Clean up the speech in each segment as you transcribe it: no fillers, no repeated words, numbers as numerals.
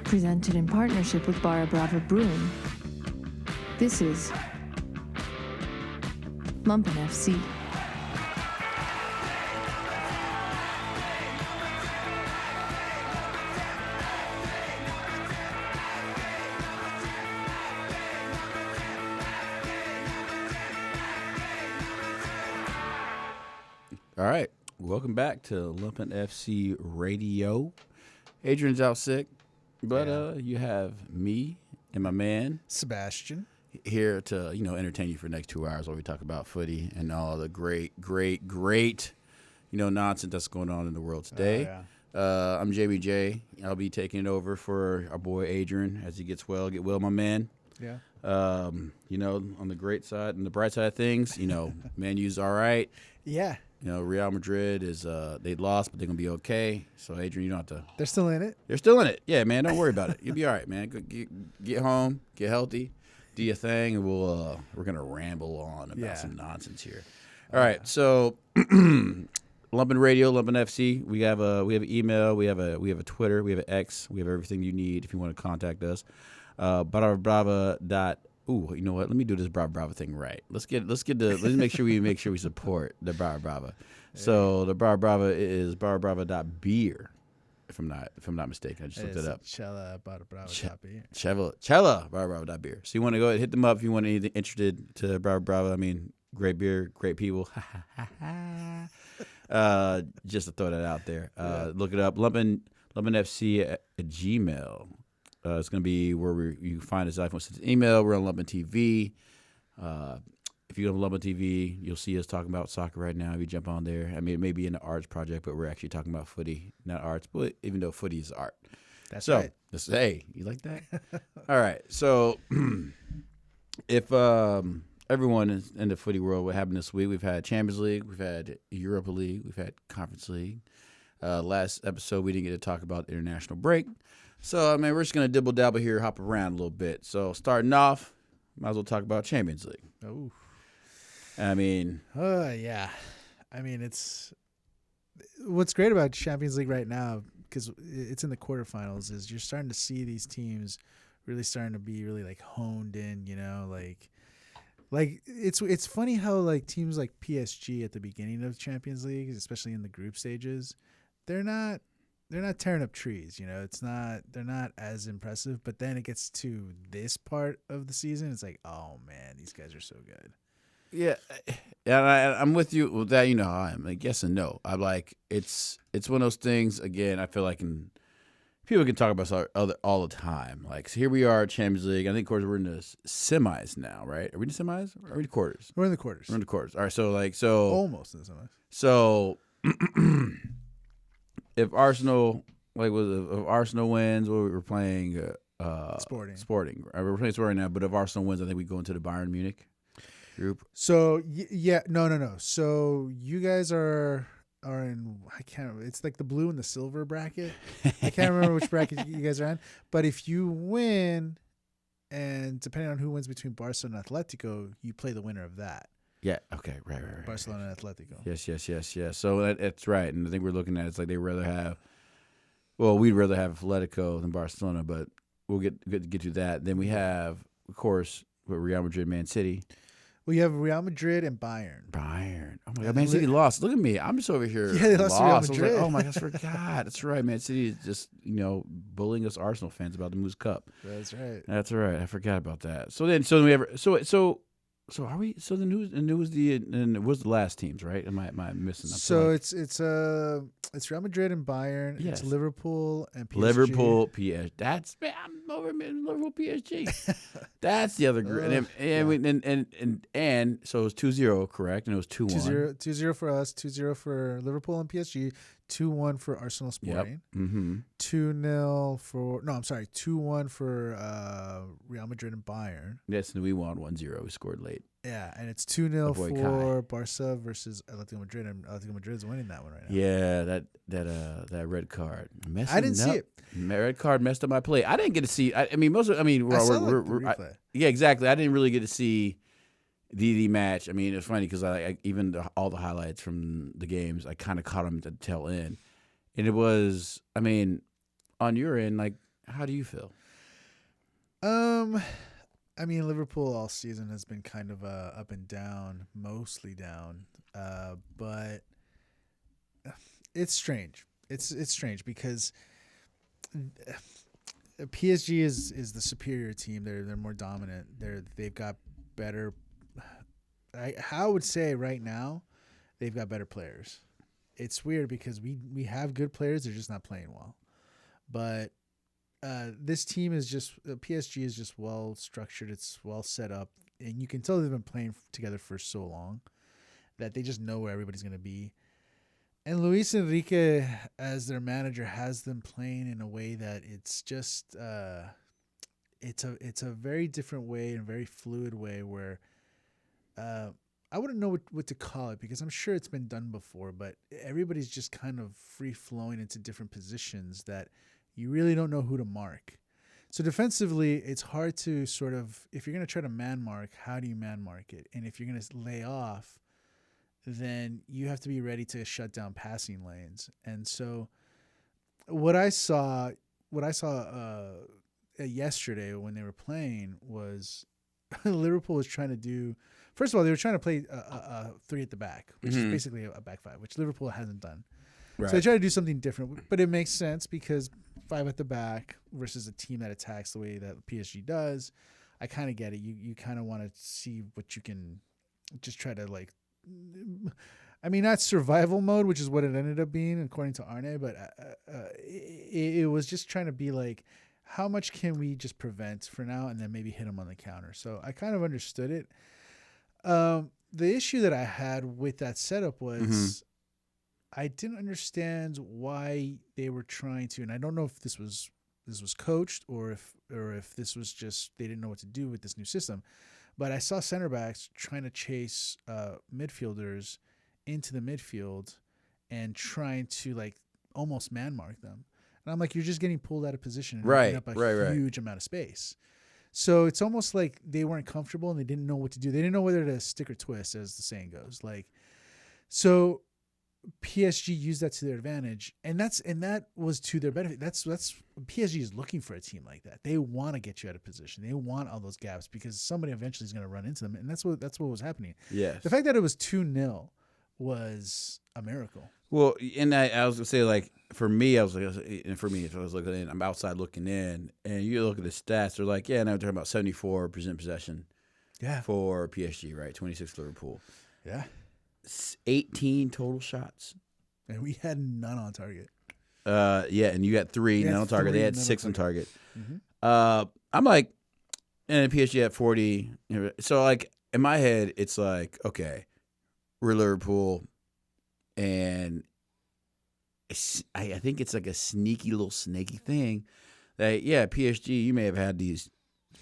Presented in partnership with Barra Brava Brewing. This is Lumpen FC. All right, welcome back to Lumpen FC Radio. Adrian's out sick, but you have me and my man Sebastian here to entertain you for the next 2 hours while we talk about footy and all the great nonsense that's going on in the world today. I'm JBJ. I'll be taking it over for our boy Adrian as he gets well. Get well, my man. Yeah. On the great side and the bright side of things, Man U's all right. Yeah. Real Madrid is they lost, but they're gonna be okay. So Adrian, you don't have to. They're still in it. They're still in it. Yeah, man. Don't worry about it. You'll be all right, man. Get home, get healthy, do your thing, and we're gonna ramble on about some nonsense here. All right. So Lumpen Radio, Lumpen FC. We have an email. We have a Twitter. We have an X. We have everything you need if you want to contact us. Ooh, you know what? Let me do this Brava Brava thing right. Let's make sure we support the Brava Brava. So the Brava Brava is bravabrava.beer, if I'm not mistaken. I just looked it up. Chella Brava.beer. Chella Brava.beer. So you want to go ahead, hit them up if you want anything interested to Brava Brava. I mean, great beer, great people. Just to throw that out there. Look it up. Lumpen FC at Gmail. It's going to be where you find us. iPhone sends an email. We're on Lumpen TV. If you go to Lumpen TV, you'll see us talking about soccer right now. If you jump on there, I mean, it may be in the arts project, but we're actually talking about footy, not arts. But even though footy is art, that's right. Hey, you like that? All right. So, if everyone is in the footy world, what happened this week? We've had Champions League, we've had Europa League, we've had Conference League. Last episode, we didn't get to talk about the international break. So, I mean, we're just going to dibble-dabble here, hop around a little bit. So, starting off, might as well talk about Champions League. Oh. I mean. Yeah. I mean, it's what's great about Champions League right now, because it's in the quarterfinals, is you're starting to see these teams really starting to be really, honed in, Like, it's funny how, teams like PSG at the beginning of Champions League, especially in the group stages, they're not tearing up trees, they're not as impressive, but then it gets to this part of the season, it's like, oh man, these guys are so good. Yeah, and I'm with you with that. You know how I am. Like, yes and no. I'm like, it's one of those things. Again, I feel like people can talk about all the time. Like, so here we are, Champions League. I think, of course, we're in the semis now, right? Are we in the semis? Or are we in the quarters? We're in the quarters. We're in the quarters. All right, so almost in the semis. So if Arsenal if Arsenal wins, well, we're playing Sporting. We're playing Sporting now, but if Arsenal wins, I think we go into the Bayern Munich group. So no. So you guys are in, I can't remember. It's like the blue and the silver bracket. I can't remember which bracket you guys are in. But if you win, and depending on who wins between Barcelona and Atletico, you play the winner of that. Yeah. Okay. Right. Barcelona and Atletico. Yes. So that's right. And I think we're looking at it's like we'd rather have Atletico than Barcelona, but we'll get to that. Then we have, of course, Real Madrid, Man City. Well, you have Real Madrid and Bayern. Oh my God, Man City lost. Look at me. I'm just over here. Yeah, they lost to Real Madrid. Like, oh my God, I forgot. That's right. Man City is just bullying us Arsenal fans about the Moose Cup. That's right. That's right. I forgot about that. So we have are we? So the news and was the last teams, right? Am I missing? So it's Real Madrid and Bayern. Yes. It's Liverpool and PSG. Liverpool, PSG. I'm over Liverpool, PSG. That's the other group. And so it was 2-0, correct? And it was 2-1. 2-0 for us. 2-0 for Liverpool and PSG. 2-1 for Arsenal Sporting. Yep. Mm-hmm. 2-1 for Real Madrid and Bayern. Yes, and we won 1-0. We scored late. Yeah, and it's 2-0 for Barca versus Atletico Madrid, and Atletico Madrid's winning that one right now. Yeah, that red card. I didn't see it. Red card messed up my play. I didn't get to see. I mean, saw the replay. Yeah, exactly. I didn't really get to see the match. I mean, it's funny because all the highlights from the games, I kind of caught them at the tail end, and it was. I mean, on your end, like, How do you feel? I mean, Liverpool all season has been kind of up and down, mostly down. But it's strange. It's strange because PSG is the superior team. They're more dominant. They've got better. I would say right now, they've got better players. It's weird because we have good players. They're just not playing well. But this team is just PSG is just well structured. It's well set up, and you can tell they've been playing together for so long that they just know where everybody's going to be. And Luis Enrique, as their manager, has them playing in a way that it's just it's a very different way and very fluid way where I wouldn't know what to call it because I'm sure it's been done before, but everybody's just kind of free flowing into different positions that you really don't know who to mark. So defensively, it's hard to sort of, if you're going to try to man mark, how do you man mark it? And if you're going to lay off, then you have to be ready to shut down passing lanes. And so what I saw yesterday when they were playing was Liverpool was trying to do, first of all, they were trying to play a three at the back, which is basically a back five, which Liverpool hasn't done. Right. So they try to do something different, but it makes sense because five at the back versus a team that attacks the way that PSG does. I kind of get it. You kind of want to see what you can just try to like, I mean, not survival mode, which is what it ended up being according to Arne, but it was just trying to be like, how much can we just prevent for now and then maybe hit them on the counter? So I kind of understood it. The issue that I had with that setup was I didn't understand why they were trying to, and I don't know if this was coached or if this was just they didn't know what to do with this new system. But I saw center backs trying to chase midfielders into the midfield and trying to like almost man mark them. And I'm like, you're just getting pulled out of position and opening up a huge amount of space. So it's almost like they weren't comfortable and they didn't know what to do. They didn't know whether to stick or twist, as the saying goes. Like, so PSG used that to their advantage, and that was to their benefit. That's PSG is looking for a team like that. They want to get you out of position. They want all those gaps because somebody eventually is going to run into them, and that's what was happening. Yes. The fact that it was 2-0 was a miracle. Well, and I was gonna say, like, for me, if I was looking in, I'm outside looking in, and you look at the stats, they're like, yeah, now we're talking about 74% possession, for PSG, right? 26 Liverpool, 18 total shots, and we had none on target. And you had three none on target. They had 6 on target. Mm-hmm. I'm like, and PSG had 40. So like in my head, it's like, okay, we're Liverpool. And I think it's like a sneaky little snaky thing that, PSG, you may have had these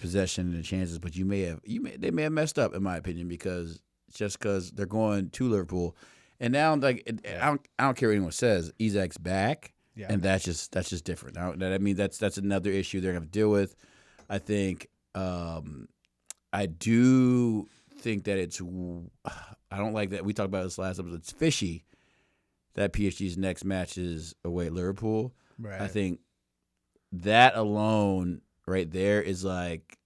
possession and chances, but they may have messed up, in my opinion, because they're going to Liverpool. And now, like, I don't care what anyone says, Isak's back, and that's just different. I mean, that's another issue they're going to have to deal with. I think I do think that I don't like that. We talked about this last episode. It's fishy that PSG's next match is away at Liverpool. Right. I think that alone right there is like,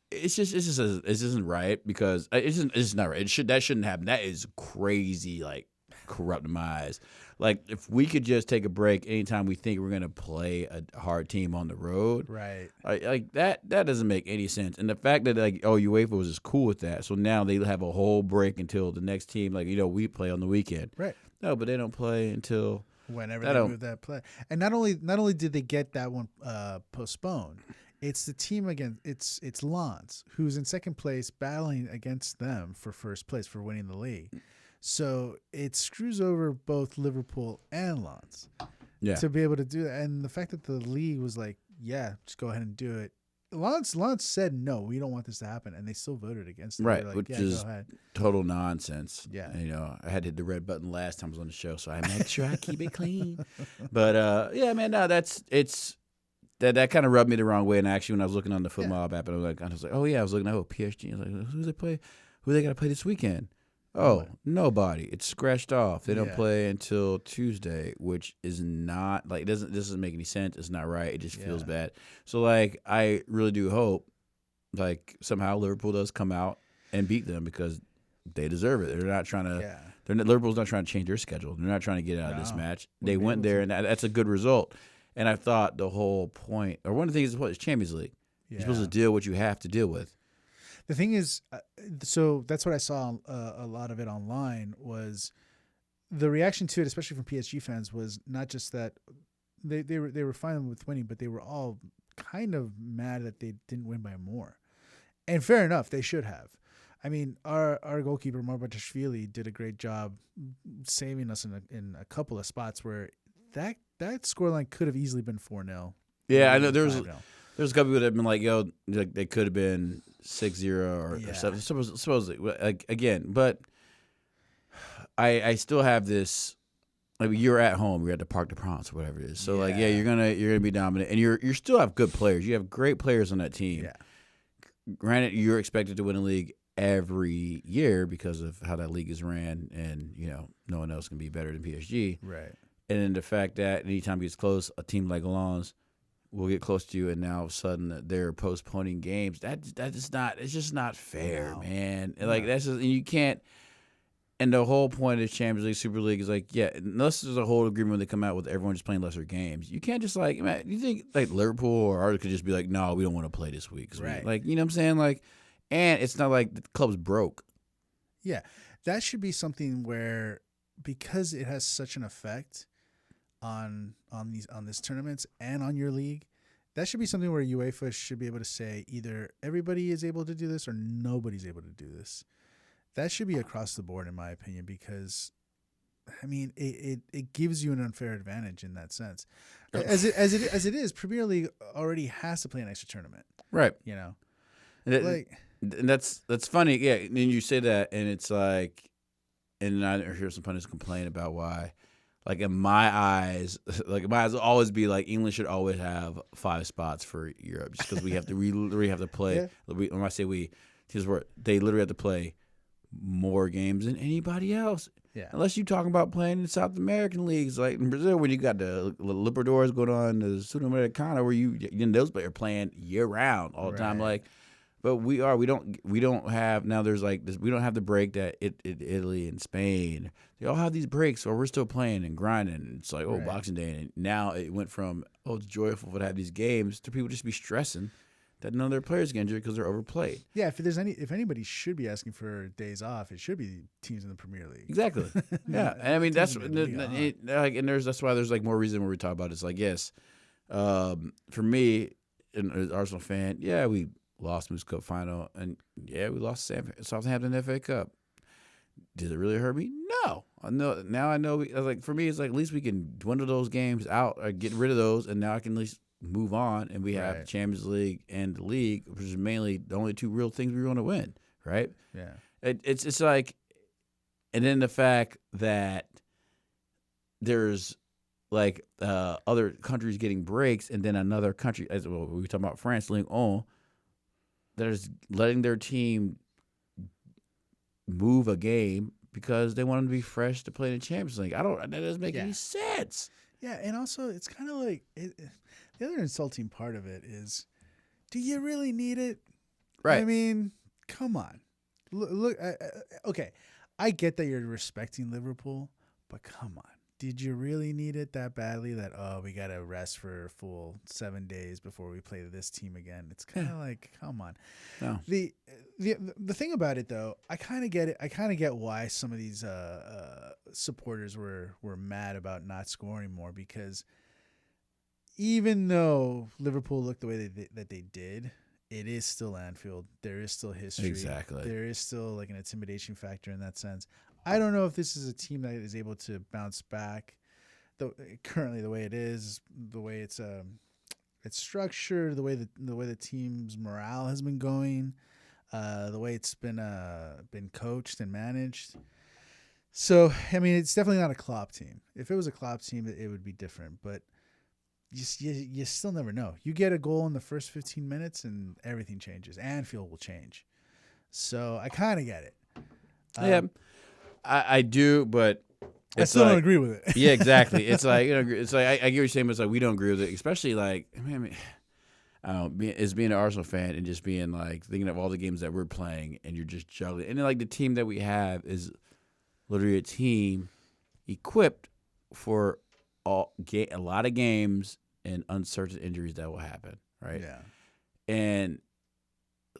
it just isn't right because it's just not right. That shouldn't happen. That is crazy, like, corrupt in my eyes. Like, if we could just take a break anytime we think we're gonna play a hard team on the road, right? Like that doesn't make any sense. And the fact that UEFA was just cool with that, so now they have a whole break until the next team, like, we play on the weekend, right? No, but they don't play until whenever they move that play. And not only did they get that one postponed, it's the team again. It's Lens who's in second place battling against them for first place for winning the league. So it screws over both Liverpool and Lens to be able to do that. And the fact that the league was like, just go ahead and do it. Lens said, no, we don't want this to happen. And they still voted against it. Right, like, which is total nonsense. Yeah. And, I had to hit the red button last time I was on the show, so I make sure I keep it clean. But, man, no, that kind of rubbed me the wrong way. And actually, when I was looking on the football app, I was like, oh, yeah, I was looking at PSG. I was like, who they got to play this weekend? Oh, nobody. It's scratched off. They don't Yeah. play until Tuesday, which is not like doesn't make any sense. It's not right. It just feels bad. So like I really do hope like somehow Liverpool does come out and beat them because they deserve it. They're not trying to. Yeah. Liverpool's not trying to change their schedule. They're not trying to get out of this match. They Wouldn't be went able there, to. and that's a good result. And I thought the whole point, or one of the things is what is Champions League. You're supposed to deal what you have to deal with. The thing is, so that's what I saw a lot of it online was the reaction to it, especially from PSG fans, was not just that they were fine with winning, but they were all kind of mad that they didn't win by more. And fair enough, they should have. I mean, our goalkeeper Marbatashvili did a great job saving us in a couple of spots where that scoreline could have easily been 4-0. Yeah, I know there's a couple people that have been like, yo, like they could have been 6-0 or something. Supposedly, like, again, but I still have this. Like you're at home, you're at the Parc des Princes, or whatever it is. So like, yeah, you're gonna be dominant, and you still have good players. You have great players on that team. Yeah. Granted, you're expected to win a league every year because of how that league is ran, and no one else can be better than PSG. Right. And then the fact that anytime it gets close, a team like Lens will get close to you, and now all of a sudden they're postponing games. That is not. It's just not fair, man. And like that's just, you can't. And the whole point of the Champions League, Super League is like, yeah, unless there's a whole agreement where they come out with everyone just playing lesser games, you can't just like, man, you think like Liverpool or Arsenal could just be like, no, we don't want to play this week. Right. Like, you know what I'm saying? Like, and it's not like the club's broke. Yeah. That should be something where, because it has such an effect on this tournaments and on your league, that should be something where UEFA should be able to say either everybody is able to do this or nobody's able to do this. That should be across the board, in my opinion, because, I mean, it gives you an unfair advantage in that sense. As it is, Premier League already has to play an extra tournament, right? And that's funny, yeah. And you say that, and it's like, and I hear some pundits complain about why, like in my eyes, will always be like England should always have 5 spots for Europe, just because we literally have to play. Yeah. When I say we, here's where they literally have to play more games than anybody else. Yeah. Unless you're talking about playing in South American leagues, like in Brazil, when you got the Libertadores going on, the Sudamericana, where those players are playing year round all the time. Like, but we don't have now. There's like this. We don't have the break that Italy and Spain. They all have these breaks, or we're still playing and grinding. And it's like Boxing Day, and now it went from it's joyful to have these games to people just be stressing that none of their players get injured because they're overplayed. Yeah, if anybody should be asking for days off, it should be teams in the Premier League. Exactly. Yeah, and I mean that's why there's like more reason when we talk about it. It's like, yes, for me, an Arsenal fan, yeah, we lost Moose Cup final, and yeah, we lost Southampton FA Cup. Did it really hurt me? No. I know now. I know. Like for me, it's like at least we can dwindle those games out or get rid of those, and now I can at least move on, and we have the Champions League and the league, which is mainly the only 2 real things we want to win, right? Yeah. It's like, and then the fact that there's like other countries getting breaks, and then another country, as well, we were talking about France, Ligue 1, that is letting their team move a game because they want them to be fresh to play in the Champions League. That doesn't make any sense. Yeah, and also it's kind of like the other insulting part of it is, do you really need it? Right. I mean, come on. Look, okay, I get that you're respecting Liverpool, but come on. Did you really need it that badly that, we got to rest for a full 7 days before we play this team again? It's kind of like, come on. No. The thing about it, though, I kind of get it. I kind of get why some of these supporters were mad about not scoring more, because even though Liverpool looked the way that they did, it is still Anfield. There is still history. Exactly. There is still like an intimidation factor in that sense. I don't know if this is a team that is able to bounce back. Currently, the way it is, the way it's structured, the way the team's morale has been going, the way it's been coached and managed. So, I mean, it's definitely not a Klopp team. If it was a Klopp team, it would be different. But you still never know. You get a goal in the first 15 minutes, and everything changes. Anfield will change. So I kind of get it. Yeah. I do, but I still don't agree with it. Yeah, exactly. It's like I get what you're saying, but it's like we don't agree with it, especially like I mean as being an Arsenal fan and just being like thinking of all the games that we're playing and you're just juggling, and then like the team that we have is literally a team equipped for a lot of games and uncertain injuries that will happen, right? Yeah. And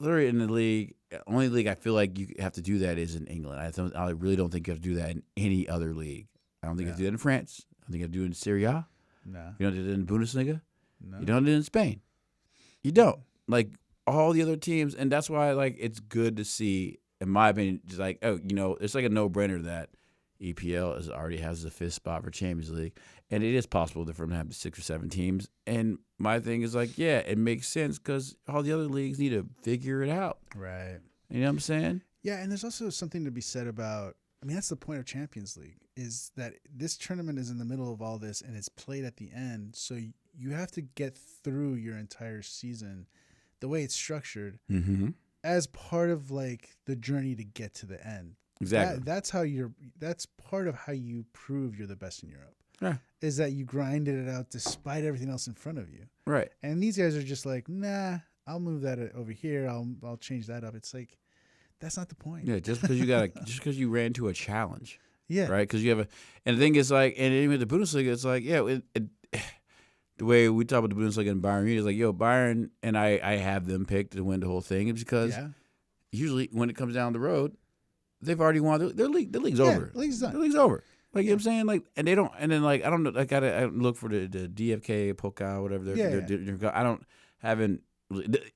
literally in the league, only league I feel like you have to do that is in England. I really don't think you have to do that in any other league. I don't think you have to do that in France. I don't think you have to do it in Serie A. No. You don't do it in Bundesliga. No. You don't do it in Spain. You don't. Like all the other teams, and that's why like it's good to see, in my opinion, just like it's like a no-brainer that EPL already has the 5th spot for Champions League, and it is possible for them to have 6 or 7 teams. And my thing is like, yeah, it makes sense because all the other leagues need to figure it out. Right. You know what I'm saying? Yeah, and there's also something to be said about. I mean, that's the point of Champions League is that this tournament is in the middle of all this and it's played at the end. So you have to get through your entire season, the way it's structured, as part of like the journey to get to the end. Exactly. That's part of how you prove you're the best in Europe. Yeah. Is that you grinded it out despite everything else in front of you. Right. And these guys are just like, nah, I'll move that over here. I'll change that up. It's like, that's not the point. Yeah, just because you ran to a challenge. Yeah. Right. Because you have and the thing is like, and even the Bundesliga, it's like, yeah, the way we talk about the Bundesliga and Bayern Munich is like, Bayern and I have them picked to win the whole thing. It's because usually when it comes down the road, they've already won their league. The league's over. The league's done. The league's over. Like you know what I'm saying, like, and they don't, and then like I don't know, like I look for the DFK Pokal, whatever.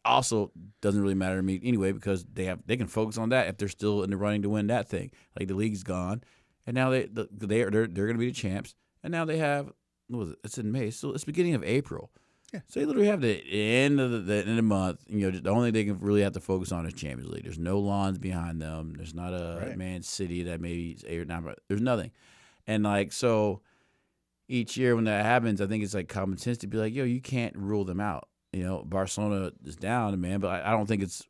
Also doesn't really matter to me anyway because they can focus on that if they're still in the running to win that thing. Like the league's gone, and now they're going to be the champs, and now they have what was it? It's in May, so it's beginning of April. Yeah. So they literally have the end of the end of the month. The only thing they can really have to focus on is Champions League. There's no lawns behind them. There's not a Man City that maybe is 8 or 9. There's nothing. And like so, each year when that happens, I think it's like common sense to be like, you can't rule them out. Barcelona is down, man, but I don't think it's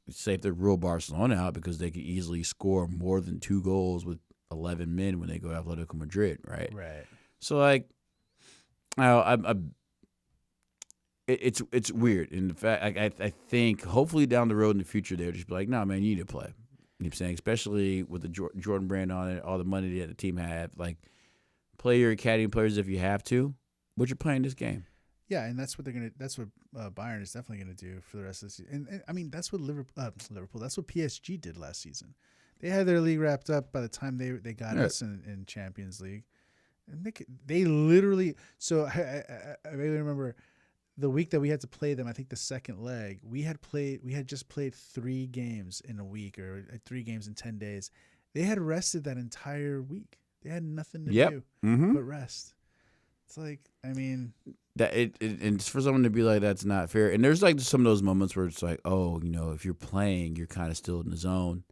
safe to rule Barcelona out because they could easily score more than 2 goals with 11 men when they go to Atletico Madrid, right? Right. So like, it's weird. In fact, I think hopefully down the road in the future they'll just be like, no, man, you need to play. You know what I'm saying? Especially with the Jordan brand on it, all the money that the team have. Like, play your academy players if you have to, but you're playing this game. Yeah, and that's what they're gonna. That's what Bayern is definitely gonna do for the rest of the season. And I mean, that's what Liverpool. That's what PSG did last season. They had their league wrapped up by the time they got us in Champions League, and they literally. So I really remember the week that we had to play them. I think the second leg we had just played 3 games in a week or 3 games in 10 days. They had rested that entire week. They had nothing to do but rest. It's like, I mean, that and for someone to be like, that's not fair. And there's like some of those moments where it's like, oh, if you're playing, you're kind of still in the zone.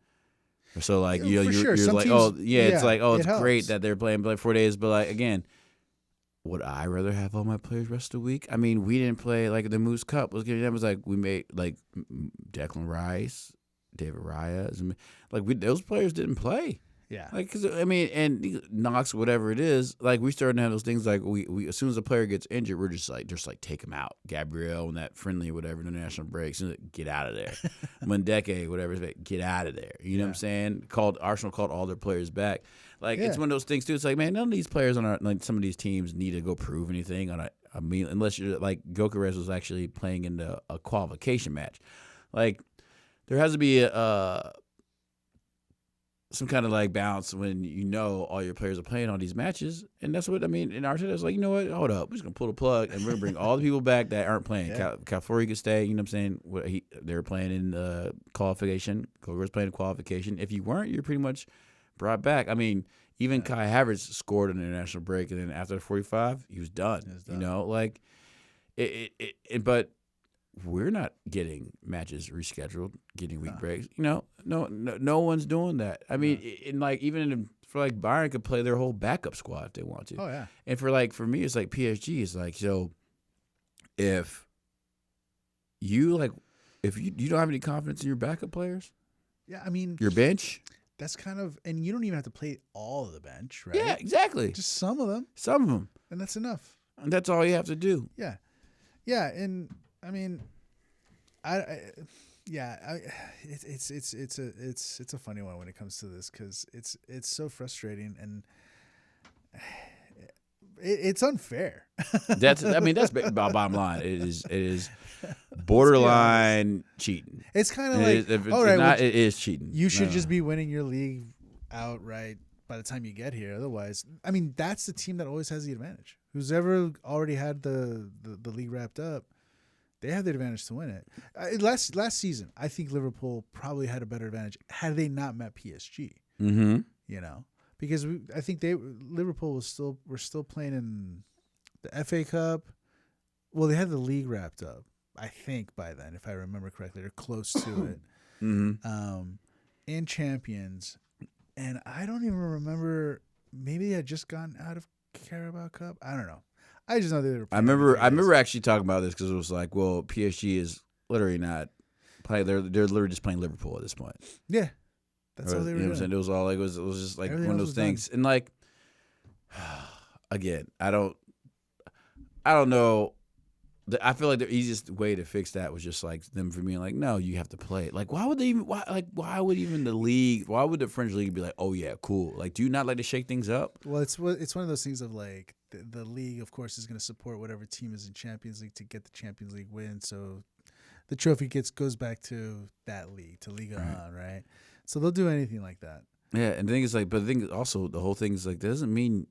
So like, you're like, teams, it's like, oh, it's great that they're playing like 4 days, but like again, would I rather have all my players rest a week? I mean, we didn't play like the Moose Cup. That was like we made like Declan Rice, David Raya, like those players didn't play. Yeah. Like, cause I mean, and Knox, whatever it is, like we started to have those things like we as soon as a player gets injured, we're just like take him out. Gabriel and that friendly whatever, international breaks, get out of there. Mundeke, whatever, get out of there. You know what I'm saying? Arsenal called all their players back. Like it's one of those things too. It's like, man, none of these players on like some of these teams need to go prove anything on I mean, unless you're like Gyökeres was actually playing in a qualification match. Like there has to be some kind of like balance when all your players are playing all these matches, and that's what I mean. And Arteta's like, you know what? Hold up, we're just gonna pull the plug and we're gonna bring all the people back that aren't playing. Calafiori could stay. You know what I'm saying? They were playing in qualification. Koger's playing in qualification. If you weren't, you're pretty much brought back. I mean, even Kai Havertz scored an international break, and then after the 45, he was done. Like but we're not getting matches rescheduled, getting week breaks. No one's doing that. I mean, for like Bayern could play their whole backup squad if they want to. Oh yeah. And for me, it's like PSG is like, so if you don't have any confidence in your backup players, I mean your bench. That's kind of, and you don't even have to play all of the bench, right? Yeah, exactly. Just some of them, Some of them, and that's enough. and that's all you have to do. Yeah, yeah, and I mean, it's a funny one when it comes to this because it's so frustrating and it's unfair. That's bottom line. It is borderline cheating. It's kind of It like, is- if it's all right, not, it is cheating. you should No. just be winning your league outright by the time you get here. Otherwise, I mean, that's the team that always has the advantage. Who's ever already had the league wrapped up, they have the advantage to win it. Last season, I think Liverpool probably had a better advantage had they not met PSG. Mm-hmm. You know, because I think Liverpool were still playing in the FA Cup. Well, they had the league wrapped up, I think, by then, if I remember correctly. They're close to it. Mm-hmm. In Champions, and I don't even remember. Maybe they had just gotten out of Carabao Cup. I don't know. I just know they were. I remember actually talking about this because it was like, well, PSG is literally not playing. They're literally just playing Liverpool at this point. Yeah, that's all they were You know what I'm saying? doing. It was all like it was just like Everything one of else those was things. And like, again, I don't know. I feel like the easiest way to fix that was just like them for being like, no, you have to play it. Like, why would they even? Why would even the league? Why would the French league be like, oh yeah, cool? Like, do you not like to shake things up? Well, it's one of those things of like the league, of course, is going to support whatever team is in Champions League to get the Champions League win. So the trophy goes back to that league, to Liga 1, right? So they'll do anything like that. Yeah, and the thing is like, but the thing is also the whole thing is like, that doesn't mean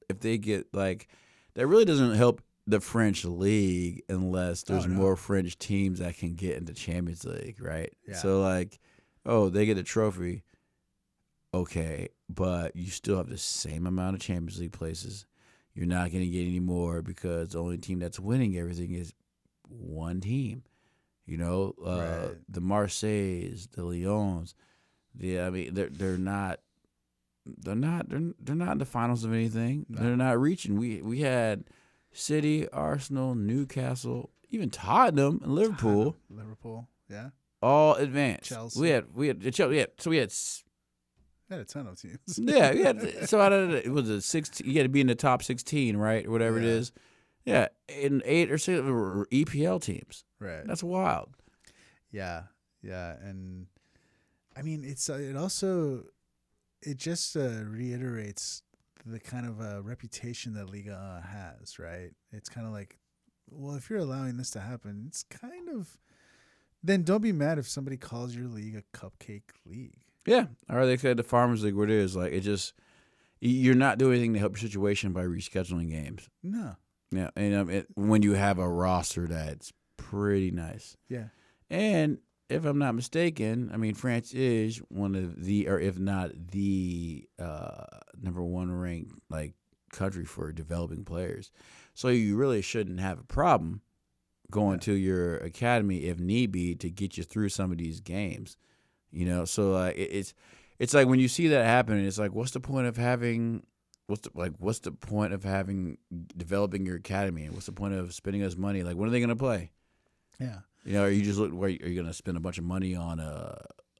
if they get like, that really doesn't help the French league unless there's more French teams that can get into Champions League, right? Yeah. So like, oh, they get a trophy, okay, but you still have the same amount of Champions League places. You're not going to get any more because the only team that's winning everything is one team. You know, the Marseilles, the Lyons. I mean, they're not in the finals of anything. No. They're not reaching. We had City, Arsenal, Newcastle, even Tottenham and Liverpool. Liverpool, yeah. All advanced. Chelsea. We had Had a ton of teams. Yeah, we had so out of it was a 16. You had to be in the top 16, right, or whatever it is. Yeah, and 8 or 6 were EPL teams. Right. That's wild. Yeah, and I mean it just reiterates the kind of reputation that Liga has, right? It's kind of like, well, if you're allowing this to happen, it's kind of, then don't be mad if somebody calls your league a cupcake league. Yeah, or they said the Farmers League, what it is, like, it just, you're not doing anything to help your situation by rescheduling games. No. Yeah, and when you have a roster that's pretty nice. Yeah. And if I'm not mistaken, I mean, France is one of the, or if not the number one ranked like country for developing players. So you really shouldn't have a problem going to your academy if need be to get you through some of these games. You know, so it's like when you see that happen, it's like, what's the point of developing your academy, and what's the point of spending us money? Like, when are they going to play? Yeah. You know, are you going to spend a bunch of money on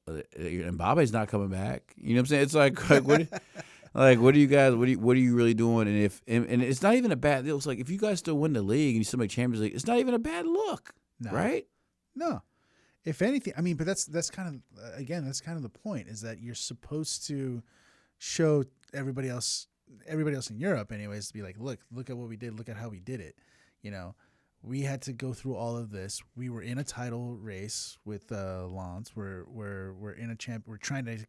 Mbappe's not coming back? You know what I'm saying? It's like what are you guys? What are you really doing? And it's not even a bad deal. It's like if you guys still win the league and you still make Champions League, it's not even a bad look, right? No. If anything, I mean, but that's kind of, again, that's kind of the point, is that you're supposed to show everybody else in Europe, anyways, to be like, look at what we did, look at how we did it, you know. We had to go through all of this. We were in a title race with Lens. We're in a champ. We're trying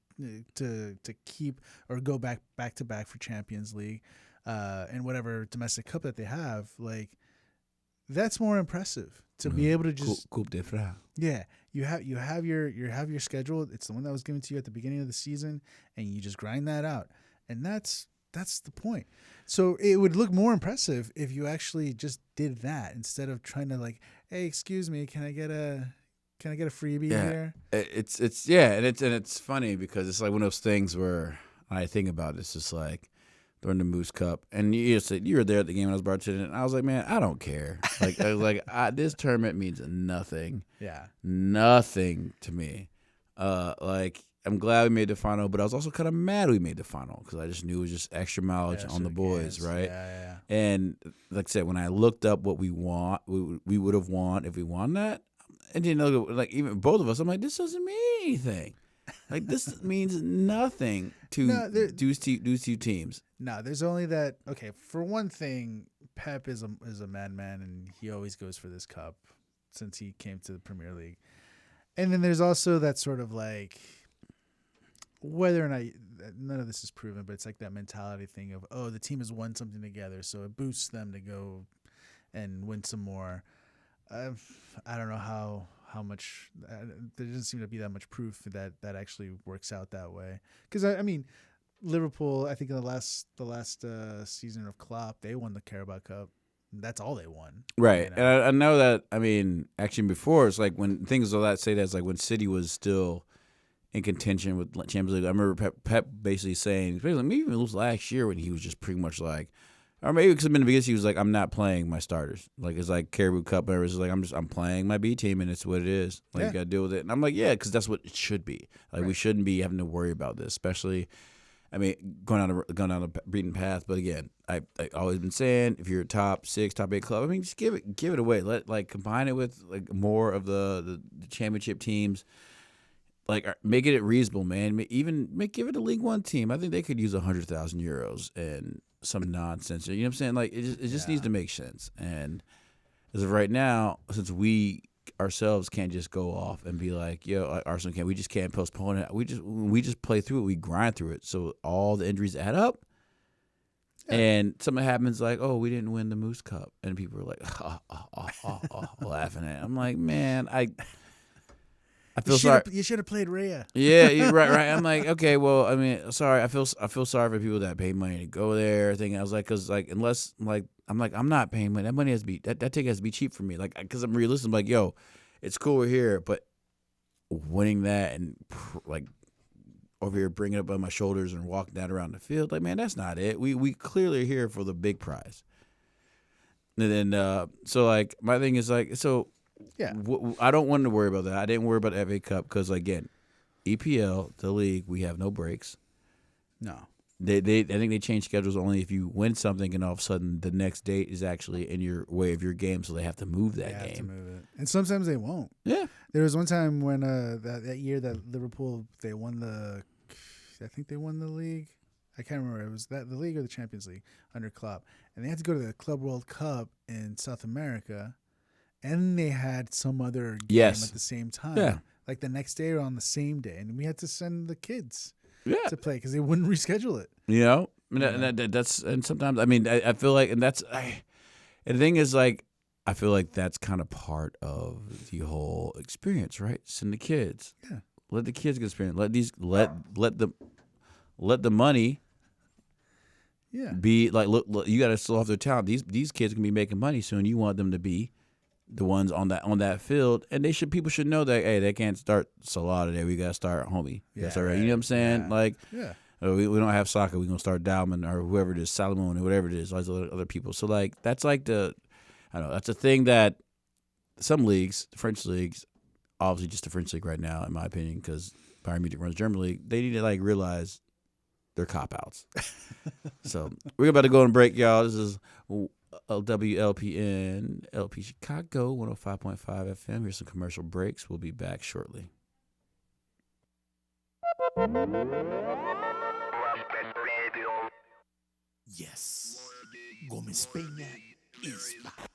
to keep or go back to back for Champions League, and whatever domestic cup that they have. Like, that's more impressive to be able to just Coupe de France. Yeah, you have your schedule. It's the one that was given to you at the beginning of the season, and you just grind that out, and that's the point. So it would look more impressive if you actually just did that instead of trying to like, hey, excuse me, can I get a freebie here? It's and it's funny because it's like one of those things where I think about it, it's just like during the Moose Cup, and you were there at the game when I was bartending, and I was like, man, I don't care. Like I was like, this tournament means nothing. Yeah, nothing to me. Like I'm glad we made the final, but I was also kind of mad we made the final because I just knew it was just extra mileage on the boys, right? Yeah. And like I said, when I looked up what we would have won if we won that, and then like even both of us, I'm like, this doesn't mean anything. Like this means nothing to these two teams. No, there's only that. Okay, for one thing, Pep is a madman, and he always goes for this cup since he came to the Premier League. And then there's also that sort of like, whether or not none of this is proven, but it's like that mentality thing of, oh, the team has won something together, so it boosts them to go and win some more. I don't know how much there doesn't seem to be that much proof that actually works out that way. Because I mean, Liverpool, I think in the last season of Klopp, they won the Carabao Cup. That's all they won. Right. You know? And I know that, I mean, actually before, it's like when things like that say that, it's like when City was still in contention with Champions League. I remember Pep basically saying, maybe even it was last year when he was just pretty much like, or maybe because in the beginning he was like, I'm not playing my starters. Like, it's like Carabao Cup, whatever. It's like, I'm playing my B team, and it's what it is. Like, you got to deal with it. And I'm like, yeah, because that's what it should be. Like, we shouldn't be having to worry about this, especially, I mean, going down a beaten path. But again, I always been saying, if you're a top 6, top 8 club, I mean, just give it away. Combine it with like more of the championship teams. Like, make it reasonable, man. Give it a League One team. I think they could use €100,000 and some nonsense. You know what I'm saying? Like, it just needs to make sense. And as of right now, since we ourselves can't just go off and be like, yo, Arsenal we just can't postpone it. We just play through it. We grind through it. So all the injuries add up. Yeah. And something happens like, oh, we didn't win the Moose Cup. And people are like, laughing at it. I'm like, man, I feel sorry. You should have played Rhea. Yeah, you're right. I'm like, okay, well, I mean, sorry. I feel sorry for people that pay money to go there. I was like, because like, unless like, I'm not paying money. That money has to be that ticket has to be cheap for me. Like, because I'm realistic. I'm like, yo, it's cool we're here, but winning that and like over here bringing it up on my shoulders and walking that around the field, like, man, that's not it. We clearly are here for the big prize. And then so like my thing is like so. Yeah, I don't want to worry about that. I didn't worry about the FA Cup because, again, EPL, the league, we have no breaks. No. I think they change schedules only if you win something and all of a sudden the next date is actually in your way of your game, so they have to move that game. Have to move it. And sometimes they won't. Yeah. There was one time when that year that Liverpool, they won I think they won the league. I can't remember. It was the league or the Champions League under Klopp. And they had to go to the Club World Cup in South America. And they had some other game at the same time. Yeah. Like the next day or on the same day. And we had to send the kids to play because they wouldn't reschedule it. You know? And sometimes, I mean, I feel like, and the thing is, like, I feel like that's kind of part of the whole experience, right? Send the kids. Yeah. Let the kids get experience. Let the money be, like, look, you got to slow off their talent. These kids can be making money soon. You want them to be the ones on that field, and people should know that, hey, they can't start Salah today. We got to start homie. That's all right. You know what I'm saying? Yeah. Like, we don't have soccer. We're gonna start Dalman or whoever it is, Salomon or whatever it is, all these other people. So like that's like that's a thing that some leagues, the French leagues, obviously just the French league right now, in my opinion, because Bayern Munich runs German league, they need to like realize they're cop outs. So we're about to go on break, y'all. This is WLPN, LP Chicago, 105.5 FM. Here's some commercial breaks. We'll be back shortly. Yes, Gomez Peña is back.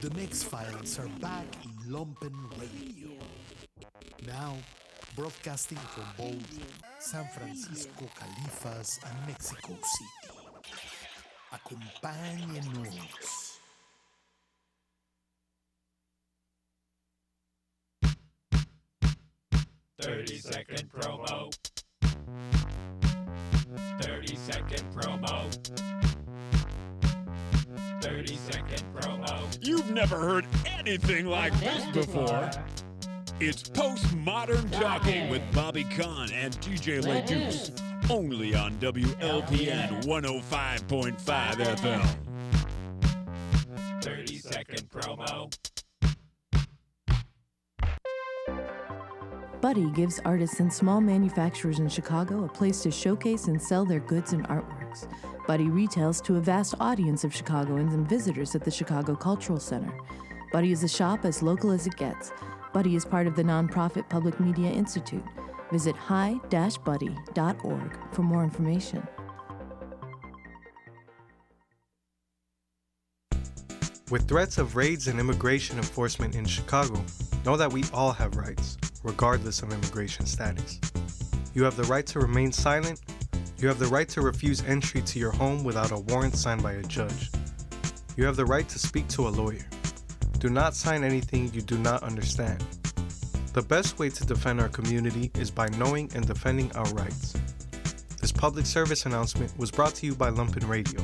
The Mix Files are back in Lumpen Radio. Now, broadcasting from both San Francisco, Califas, and Mexico City. Acompáñenos. Thirty-second promo. 30-second promo. 30-second promo. You've never heard anything like this before. It's Postmodern Talking with Bobby Kahn and DJ LeDuce. Only on WLPN 105.5 FM. 30-second promo. Buddy gives artists and small manufacturers in Chicago a place to showcase and sell their goods and artworks. Buddy retails to a vast audience of Chicagoans and visitors at the Chicago Cultural Center. Buddy is a shop as local as it gets. Buddy is part of the nonprofit Public Media Institute. Visit hi-buddy.org for more information. With threats of raids and immigration enforcement in Chicago, know that we all have rights, regardless of immigration status. You have the right to remain silent. You have the right to refuse entry to your home without a warrant signed by a judge. You have the right to speak to a lawyer. Do not sign anything you do not understand. The best way to defend our community is by knowing and defending our rights. This public service announcement was brought to you by Lumpen Radio.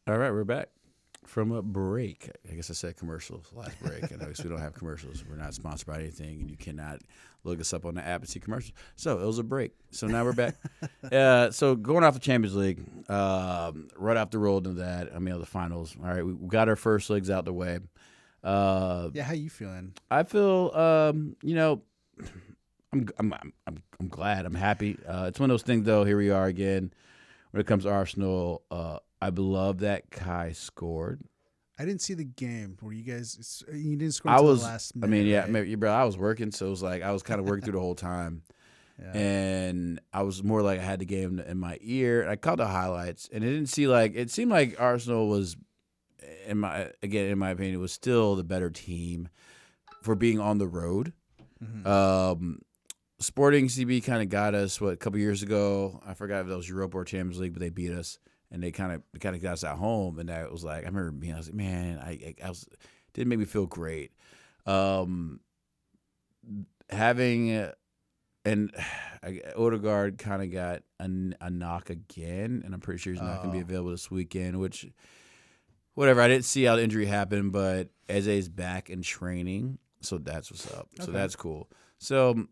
All right, we're back from a break. I guess I said commercials last break. And I guess we don't have commercials. We're not sponsored by anything, and you cannot look us up on the app and see commercials. So it was a break. So now we're back. So going off the Champions League, right off the road into that, the finals. All right, we got our first legs out the way. How you feeling? I feel, I'm glad. I'm happy. It's one of those things, though. Here we are again. When it comes to Arsenal, I love that Kai scored. I didn't see the game. Were you guys? You didn't score until the last minute. Right? Bro, I was working, so it was like I was kind of working through the whole time, and I was more like I had the game in my ear. I caught the highlights, and it seemed like Arsenal was, in my opinion, was still the better team for being on the road. Mm-hmm. Sporting CB kind of got us a couple years ago. I forgot if that was Europa or Champions League, but they beat us. And they kind of got us at home, and that was like I remember being. I was like, man, I didn't make me feel great. Having Odegaard kind of got a knock again, and I'm pretty sure he's not going to be available this weekend. Which, whatever. I didn't see how the injury happened, but Eze's back in training, so that's what's up. Okay. So that's cool. So,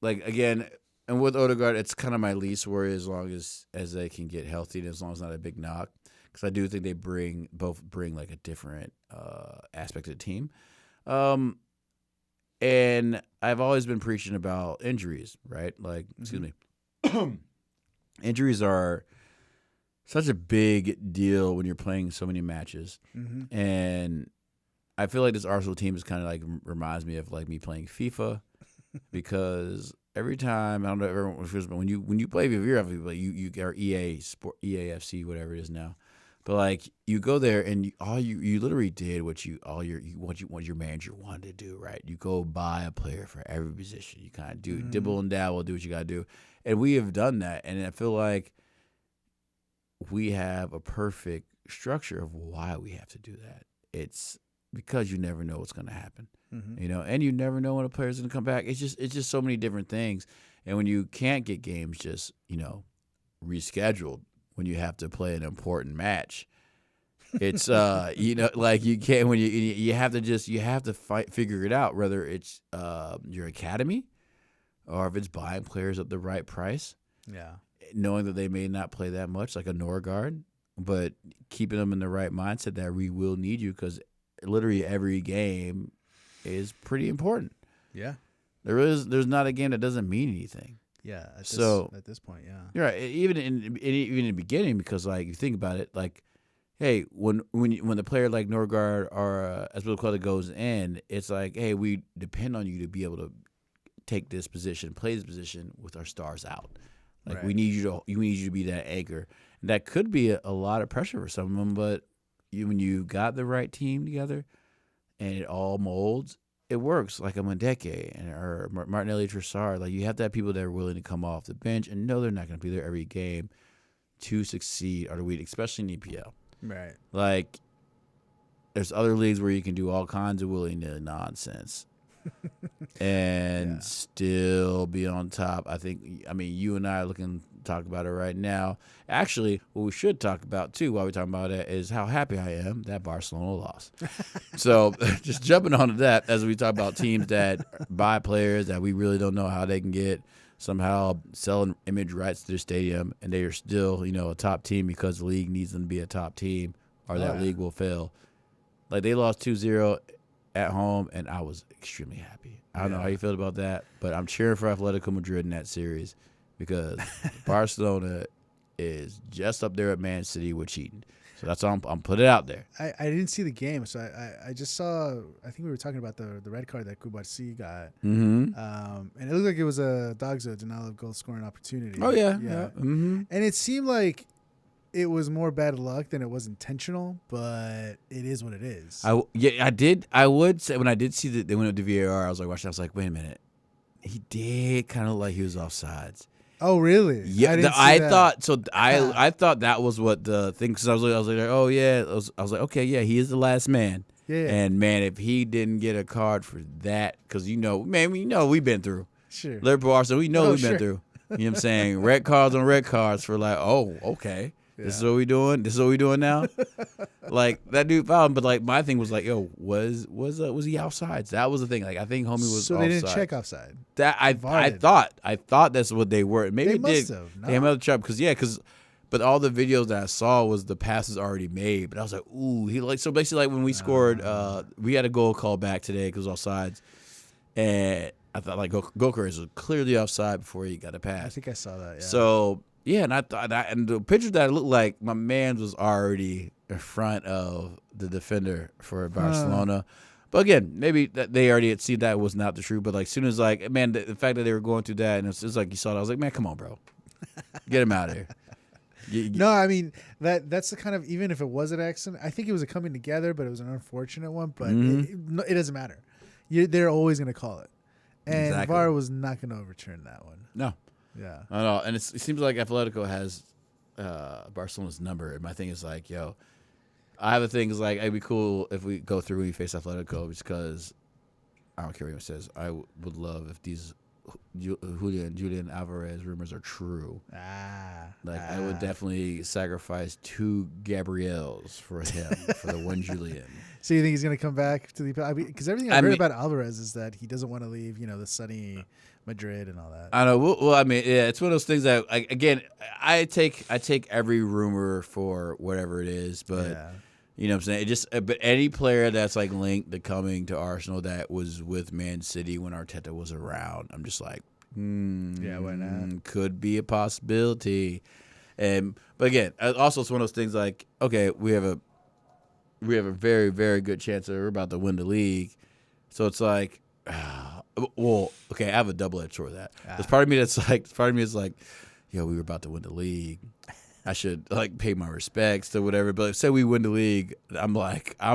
again. And with Odegaard, it's kind of my least worry as long as they can get healthy and as long as it's not a big knock. Because I do think they both bring a different aspect of the team. And I've always been preaching about injuries, right? Excuse me. Injuries are such a big deal when you're playing so many matches. Mm-hmm. And I feel like this Arsenal team is kind of reminds me of me playing FIFA because every time, I don't know if everyone feels, but when you play FIFA, you are EA Sport, EAFC, whatever it is now. But you go there and you literally did what your manager wanted to do, right? You go buy a player for every position. You kind of do dibble and dabble, do what you got to do, and we have done that. And I feel like we have a perfect structure of why we have to do that. It's because you never know what's going to happen. Mm-hmm. And you never know when a player's going to come back. It's just so many different things. And when you can't get games just, rescheduled when you have to play an important match, it's, you can't, when you have to figure it out, whether it's your academy or if it's buying players at the right price. Yeah. Knowing that they may not play that much, like a Norgard, but keeping them in the right mindset that we will need you because literally every game is pretty important. Yeah. There's not a game that doesn't mean anything. Yeah. At this point, yeah. You're right. Even in the beginning, because you think about it, hey, when the player like Norgard or Azpilicueta goes in, it's hey, we depend on you to be able to take this position, play this position with our stars out. Right. we need you to be that anchor. And that could be a lot of pressure for some of them, but when you got the right team together and it all molds, it works. Like a Mondeke or Martinelli Trossard. You have to have people that are willing to come off the bench and know they're not going to be there every game to succeed or to win, especially in EPL. Right. There's other leagues where you can do all kinds of willy-nilly nonsense and still be on top. You and I are looking to talk about it right now. Actually, what we should talk about too while we're talking about it is how happy I am that Barcelona lost. So just jumping onto that as we talk about teams that buy players that we really don't know how they can get somehow selling image rights to their stadium, and they are still a top team because the league needs them to be a top team or that league will fail. They lost 2-0. at home, and I was extremely happy. I don't know how you feel about that, but I'm cheering for Atletico Madrid in that series because Barcelona is just up there at Man City with cheating. So that's all I'm putting it out there. I didn't see the game, so I just saw. I think we were talking about the red card that Kubarsi got, Mm-hmm. and it looked like it was a Dogzo denial of goal scoring opportunity. Oh yeah. Mm-hmm. And it seemed like it was more bad luck than it was intentional, but it is what it is. I did. I would say when I did see that they went up to VAR, I was like watching. I was like, wait a minute, he did kind of like he was offsides. Oh really? Yeah, I thought so. I thought that was what the thing. Because I was like, oh yeah. I was like, okay, yeah, he is the last man. Yeah. And man, if he didn't get a card for that, because man, we know we've been through. Sure. Liverpool, Arsenal, we know we've sure. been through. You know what I'm saying? Red cards on red cards for like, oh, okay. This is what we doing. This is what we doing now. Like that dude fouled him, but like my thing was like, yo, was he outside? That was the thing. Like I think homie was. So offside. they didn't check offside. That I thought that's what they were. Maybe They it did. must have, no? They must have because but all the videos that I saw was the passes already made. But I was like, ooh, he like so basically like when we scored, we had a goal called back today because it was offsides, and I thought like Gokers was clearly offside before he got a pass. I think I saw that. Yeah. So yeah, and I thought that, and the picture that it looked like my man was already in front of the defender for Barcelona. But again, maybe that they already had seen that was not the truth. But like, as soon as like, man, the fact that they were going through that, and it's like you saw that, I was like, man, come on, bro, get him out of here. No, I mean that's the kind of, even if it was an accident, I think it was a coming together, but it was an unfortunate one. But it doesn't matter. They're always going to call it, and Exactly. VAR was not going to overturn that one. No, Yeah. not at all. And it seems like Atletico has Barcelona's number. And my thing is like, yo, I have a thing is like, it'd be cool if we go through and we face Atletico because I don't care what anyone says. I would love if these Julian Alvarez rumors are true. I would definitely sacrifice 2 Gabriels for him for the one Julian. So you think he's going to come back to the? Because everything I heard about Alvarez is that he doesn't want to leave. The sunny Madrid and all that. I know. Well, I mean, yeah, it's one of those things that, again, I take every rumor for whatever it is, but Yeah. you know what I'm saying. It just, but any player that's like linked to coming to Arsenal that was with Man City when Arteta was around, I'm just like, Yeah, why not? Could be a possibility. But again, also it's one of those things like, okay, we have a very, very good chance that we're about to win the league, so it's like. Well, okay, I have a double-edged sword of that. There's part of me is like, yo, we were about to win the league. I should like pay my respects to whatever. But say we win the league, I'm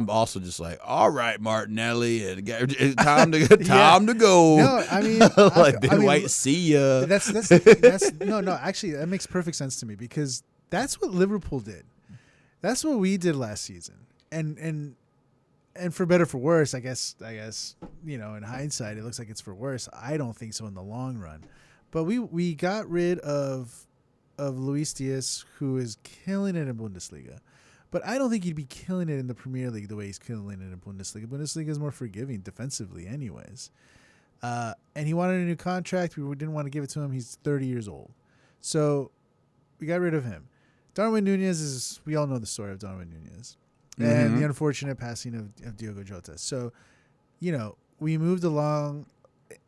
also just like, all right, Martinelli, and time to go. No, I mean, like Ben White, see ya. That's no. Actually, that makes perfect sense to me because that's what Liverpool did. That's what we did last season, and for better for worse, I guess in hindsight it looks like it's for worse. I don't think so in the long run, but we got rid of Luis Diaz, who is killing it in Bundesliga, but I don't think he'd be killing it in the Premier League the way he's killing it in Bundesliga. Bundesliga is more forgiving defensively, anyways. And he wanted a new contract. We didn't want to give it to him. He's 30 years old, so we got rid of him. Darwin Nunez we all know the story of Darwin Nunez. And the unfortunate passing of Diogo Jota. So, we moved along.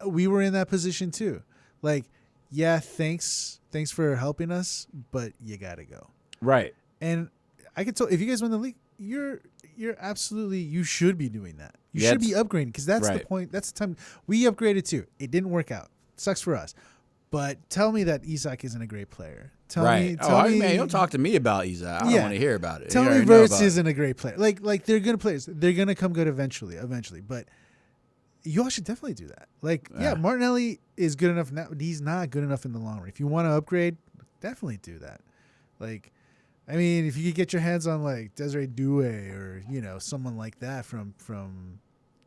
We were in that position too. Like, yeah, thanks for helping us, but you gotta go. Right. And I could tell if you guys win the league, you're absolutely, you should be doing that. You should be upgrading because that's the point. That's the time we upgraded too. It didn't work out. Sucks for us. But tell me that Isak isn't a great player. Tell me, man, don't talk to me about Isak. I don't want to hear about it. Tell me Verts isn't a great player. Like they're good players. They're gonna come good eventually. But you all should definitely do that. Martinelli is good enough now. He's not good enough in the long run. If you want to upgrade, definitely do that. Like, I mean, if you could get your hands on like Desiree Doué or someone like that from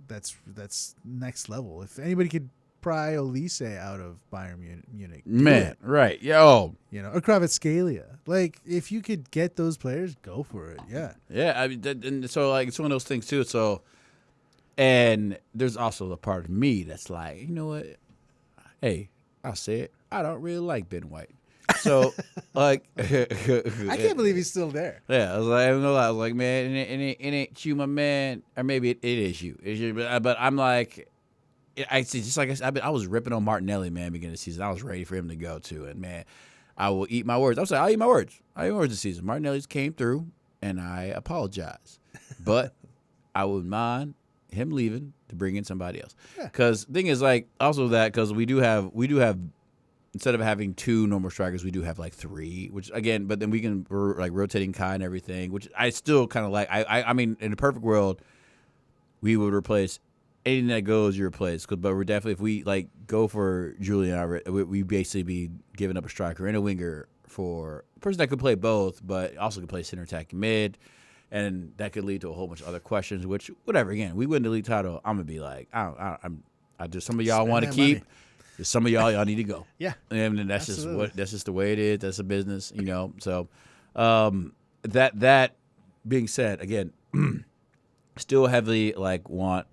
that's next level. If anybody could pry Olise out of Bayern Munich. Man, right. Yo. Or Kvaratskhelia. Like, if you could get those players, go for it. Yeah. Yeah, I mean, and so, like, it's one of those things, too. So, and there's also the part of me that's like, you know what? Hey, I'll say it. I don't really like Ben White. So, like, I can't believe he's still there. Yeah, I was like, I don't know. I was like, man, it ain't you, my man, or maybe it is you. It's you, but I'm like, I see, just like I was ripping on Martinelli, man, beginning of the season. I was ready for him to go too, and man, I will eat my words. I was like, I'll eat my words. I'll eat my words this season. Martinelli's came through, and I apologize, but I wouldn't mind him leaving to bring in somebody else. Because the thing is, like, also that because we do have. Instead of having 2 normal strikers, we do have like 3, which again, but then we're like rotating Kai and everything, which I still kind of like. I mean, in a perfect world, we would replace anything that goes, you replace. But we're definitely, if we like go for Julian, we basically be giving up a striker and a winger for a person that could play both, but also could play center attacking mid. And that could lead to a whole bunch of other questions, which, whatever, again, we win the league title, I'm going to be like, I just, some of y'all want to keep. Money. Some of y'all need to go. Yeah, and that's absolutely. that's just the way it is. That's a business, you know. So, that being said, again, still heavily like want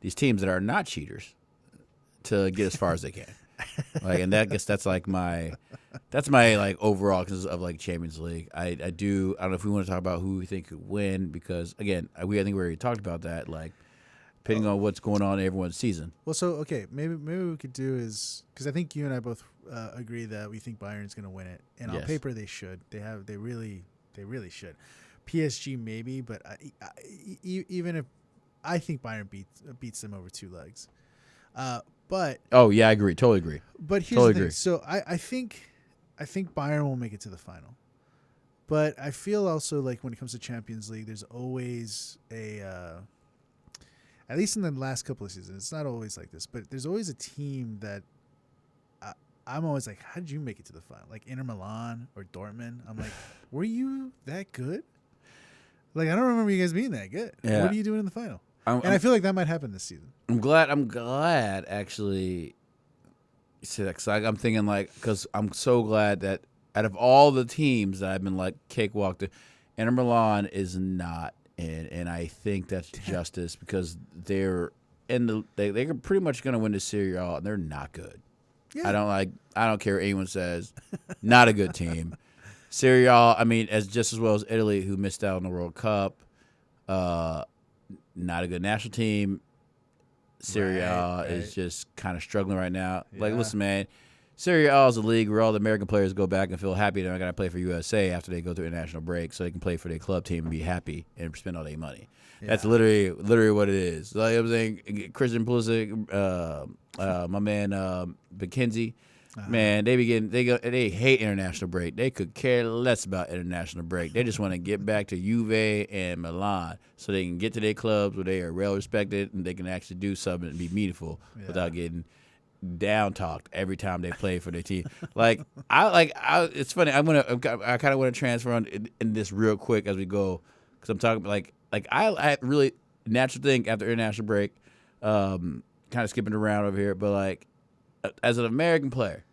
these teams that are not cheaters to get as far as they can. Like, and that guess that's my like overall because of like Champions League. I don't know if we want to talk about who we think could win because again, I think we already talked about that. Like, depending on what's going on in everyone's season. Well, so okay, maybe we could do is because I think you and I both agree that we think Bayern's going to win it, and on Yes. paper they should. They really should. PSG maybe, but even if I think Bayern beats them over 2 legs, but Oh yeah, I agree. Totally agree. but here's Totally the thing. agree. So I think Bayern will make it to the final, but I feel also like when it comes to Champions League, there's always at least in the last couple of seasons, it's not always like this, but there's always a team that I'm always like, how did you make it to the final? Like Inter Milan or Dortmund. I'm like, were you that good? Like, I don't remember you guys being that good. Yeah. What are you doing in the final? I'm I feel like that might happen this season. glad actually. You said that 'cause I'm thinking like because I'm so glad that out of all the teams that I've been like cakewalked to, Inter Milan is not in, and I think that's justice because they're they're pretty much going to win the Serie A and they're not good. Yeah. I don't care what anyone says, not a good team. Serie A, I mean, as well as Italy who missed out on the World Cup, not a good national team. Serie A Right. is just kind of struggling right now. Like, Yeah. listen, man, Serie A is a league where all the American players go back and feel happy they're not going to play for USA after they go through international break so they can play for their club team and be happy and spend all their money. That's literally what it is. Like I'm saying, Christian Pulisic, my man McKenzie, man, they hate international break. They could care less about international break. They just want to get back to Juve and Milan so they can get to their clubs where they are well respected and they can actually do something and be meaningful without getting down talked every time they play for their team. It's funny. I kind of want to transfer on in this real quick as we go because I'm talking like I really natural thing after international break, kind of skipping around over here, but like as an American player,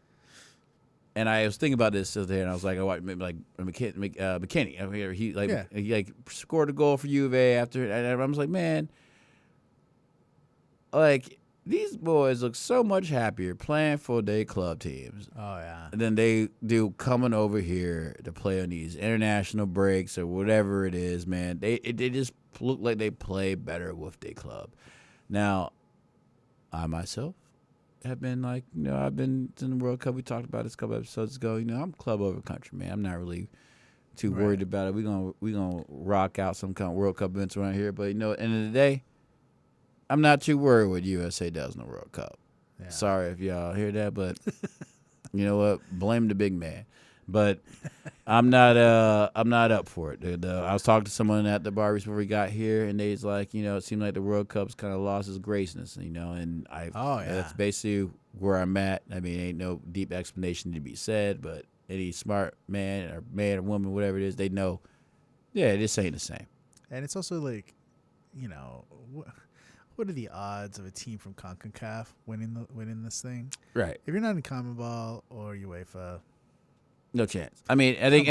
and I was thinking about this the other day, and I was like, maybe like McKinney. I mean, he like scored a goal for Juve after, and I was like, man, like these boys look so much happier playing for their club teams Oh yeah. than they do coming over here to play on these international breaks or whatever it is. Man, they just look like they play better with their club. Now, I myself have been like, I've been in the World Cup. We talked about this a couple episodes ago. I'm club over country, man. I'm not really too worried about it. We gonna rock out some kind of World Cup events around here. But at the end of the day, I'm not too worried what USA does in the World Cup. Yeah. Sorry if y'all hear that, but you know what? Blame the big man. But I'm not up for it. I was talking to someone at the bar before we got here, and they was like, it seemed like the World Cup's kind of lost its graceness, and that's basically where I'm at. I mean, ain't no deep explanation to be said, but any smart man or woman, whatever it is, they know, this ain't the same. And it's also like, what are the odds of a team from CONCACAF winning this thing? Right. If you're not in CONMEBOL or UEFA, No chance. I mean, I think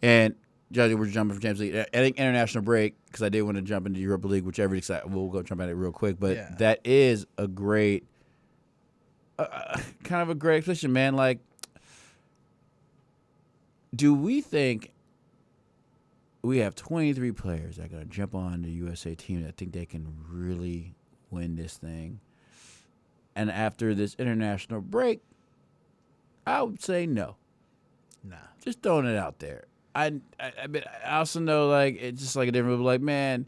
and Judge, we're jumping from Champions League. I think international break because I did want to jump into Europa League, whichever. We'll go jump at it real quick, but that is a great, kind of a great position, man. Like, do we think we have 23 players that are going to jump on the USA team that think they can really win this thing? And after this international break, I would say no. Nah. Just throwing it out there. I also know, like, it's just like a different, like, man,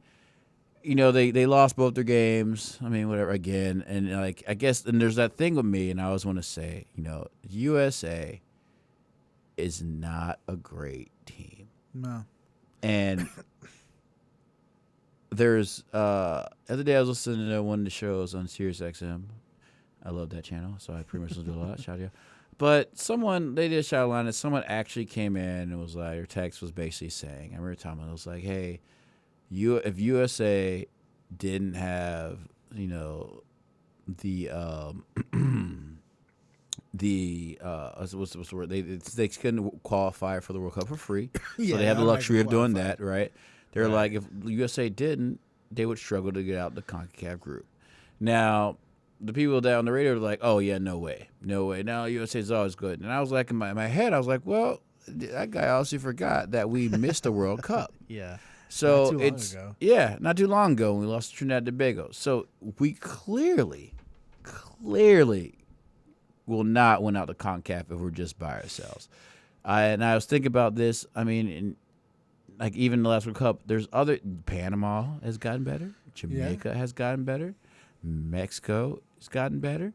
you know, they lost both their games. I mean, whatever, again. And, like, I guess, and there's that thing with me, and I always want to say, you know, USA is not a great team. No. And there's, the other day I was listening to one of the shows on Sirius XM. I love that channel, so I pretty much listen to a lot. Shout out. But they did a shout line, and someone actually came in and was like, her text was basically saying, I remember Tom, it was like, hey, if USA didn't have, you know, what's the word? They couldn't qualify for the World Cup for free, so they have the luxury of doing that, right? They're like, if USA didn't, they would struggle to get out the CONCACAF group. Now, the people down the radio were like, oh, yeah, no way. Now USA is always good. And I was like, in my head, I was like, well, that guy also forgot that we missed the World Cup. Yeah. So not too long ago. Yeah, not too long ago when we lost to Trinidad and Tobago. So we clearly will not win out the CONCACAF if we're just by ourselves. And I was thinking about this. I mean, like even the last World Cup, there's Panama has gotten better. Jamaica has gotten better. Mexico has gotten better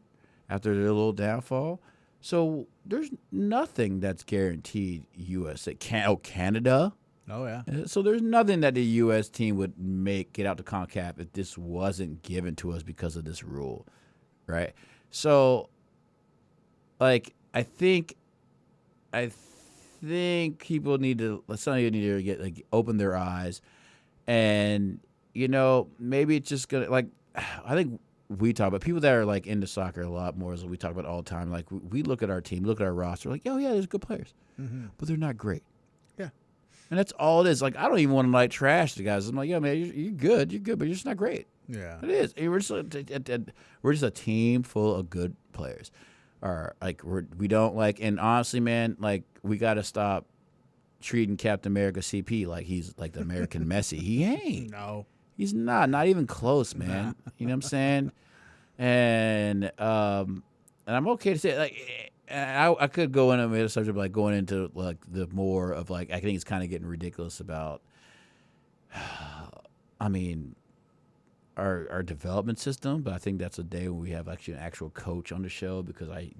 after their little downfall. So there's nothing that's guaranteed USA. Canada. Oh, yeah. So there's nothing that the U.S. team would get out to CONCACAF if this wasn't given to us because of this rule, right? So, like, I think people need to, some of you need to get, like, open their eyes, and, you know, maybe it's just gonna, like, I think we talk about people that are like into soccer a lot more as we talk about all the time. Like we look at our team, look at our roster, like, oh yeah, there's good players, but they're not great. Yeah, and that's all it is. Like I don't even want to like trash the guys. I'm like, yeah, man, you're good, but you're just not great. Yeah, it is. We're just a team full of good players. Or like we don't like, and honestly, man, like we got to stop treating Captain America CP like he's like the American Messi. He ain't. No. He's not even close, man. Nah. You know what I'm saying? And I'm okay to say like I could go into a subject like going into like the more of like I think it's kind of getting ridiculous about. I mean, our development system, but I think that's a day when we have actually an actual coach on the show because I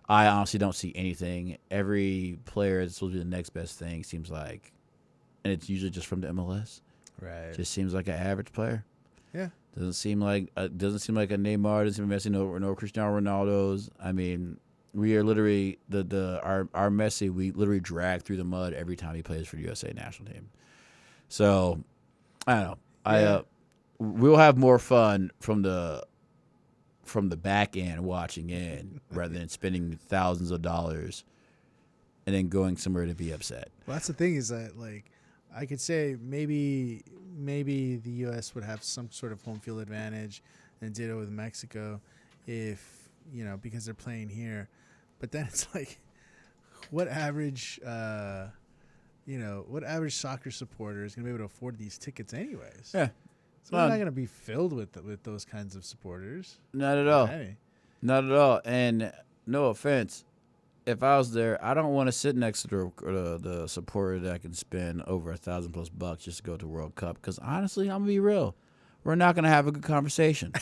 honestly don't see anything. Every player is supposed to be the next best thing. Seems like, and it's usually just from the MLS. Right. Just seems like an average player. Yeah. Doesn't seem like a Neymar. Doesn't seem like Messi. No Cristiano Ronaldo's. I mean, we are literally our Messi. We literally drag through the mud every time he plays for the USA national team. So I don't know. Yeah. We'll have more fun from the back end watching in rather than spending thousands of dollars and then going somewhere to be upset. Well, that's the thing is that like. I could say maybe the U.S. would have some sort of home field advantage and ditto with Mexico if, you know, because they're playing here. But then it's like what average soccer supporter is going to be able to afford these tickets anyways? Yeah. So they're not going to be filled with those kinds of supporters. Not at all. Not at all. And no offense. If I was there, I don't want to sit next to the supporter that can spend over $1,000+ just to go to the World Cup. Because honestly, I'm gonna be real, we're not gonna have a good conversation.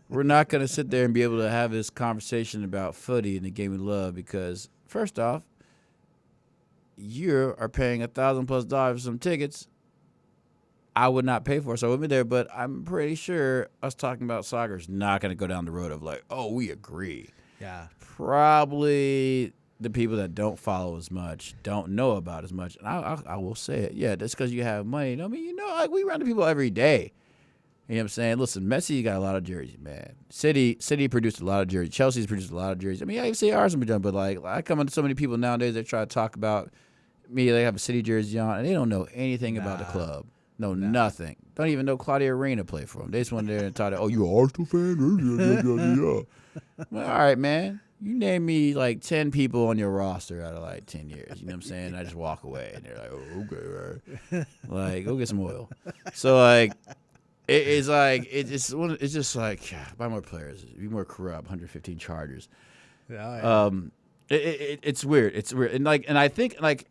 We're not gonna sit there and be able to have this conversation about footy and the game we love. Because first off, you are paying $1,000+ for some tickets. I would not pay for it, so I wouldn't be there. But I'm pretty sure us talking about soccer is not gonna go down the road of like, oh, we agree. Yeah. Probably the people that don't follow as much, don't know about as much. And I will say it. Yeah, that's because you have money. I mean, you know, like we run to people every day. You know what I'm saying? Listen, Messi got a lot of jerseys, man. City produced a lot of jerseys. Chelsea's produced a lot of jerseys. I mean, I even say Arsenal be done, but like I come into so many people nowadays that try to talk about me. They have a City jersey on, and they don't know anything about the club. Nothing. Don't even know Claudia Arena played for them. They just went there and thought, oh, you an Arsenal fan? Yeah. Well, all right, man. You name me like 10 people on your roster out of like 10 years. You know what I'm saying? I just walk away, and they're like, "Oh, okay, right." Like, go get some oil. So like, it's like it's just like buy more players, be more corrupt. 115 Chargers. Yeah. It's weird. It's weird, and I think like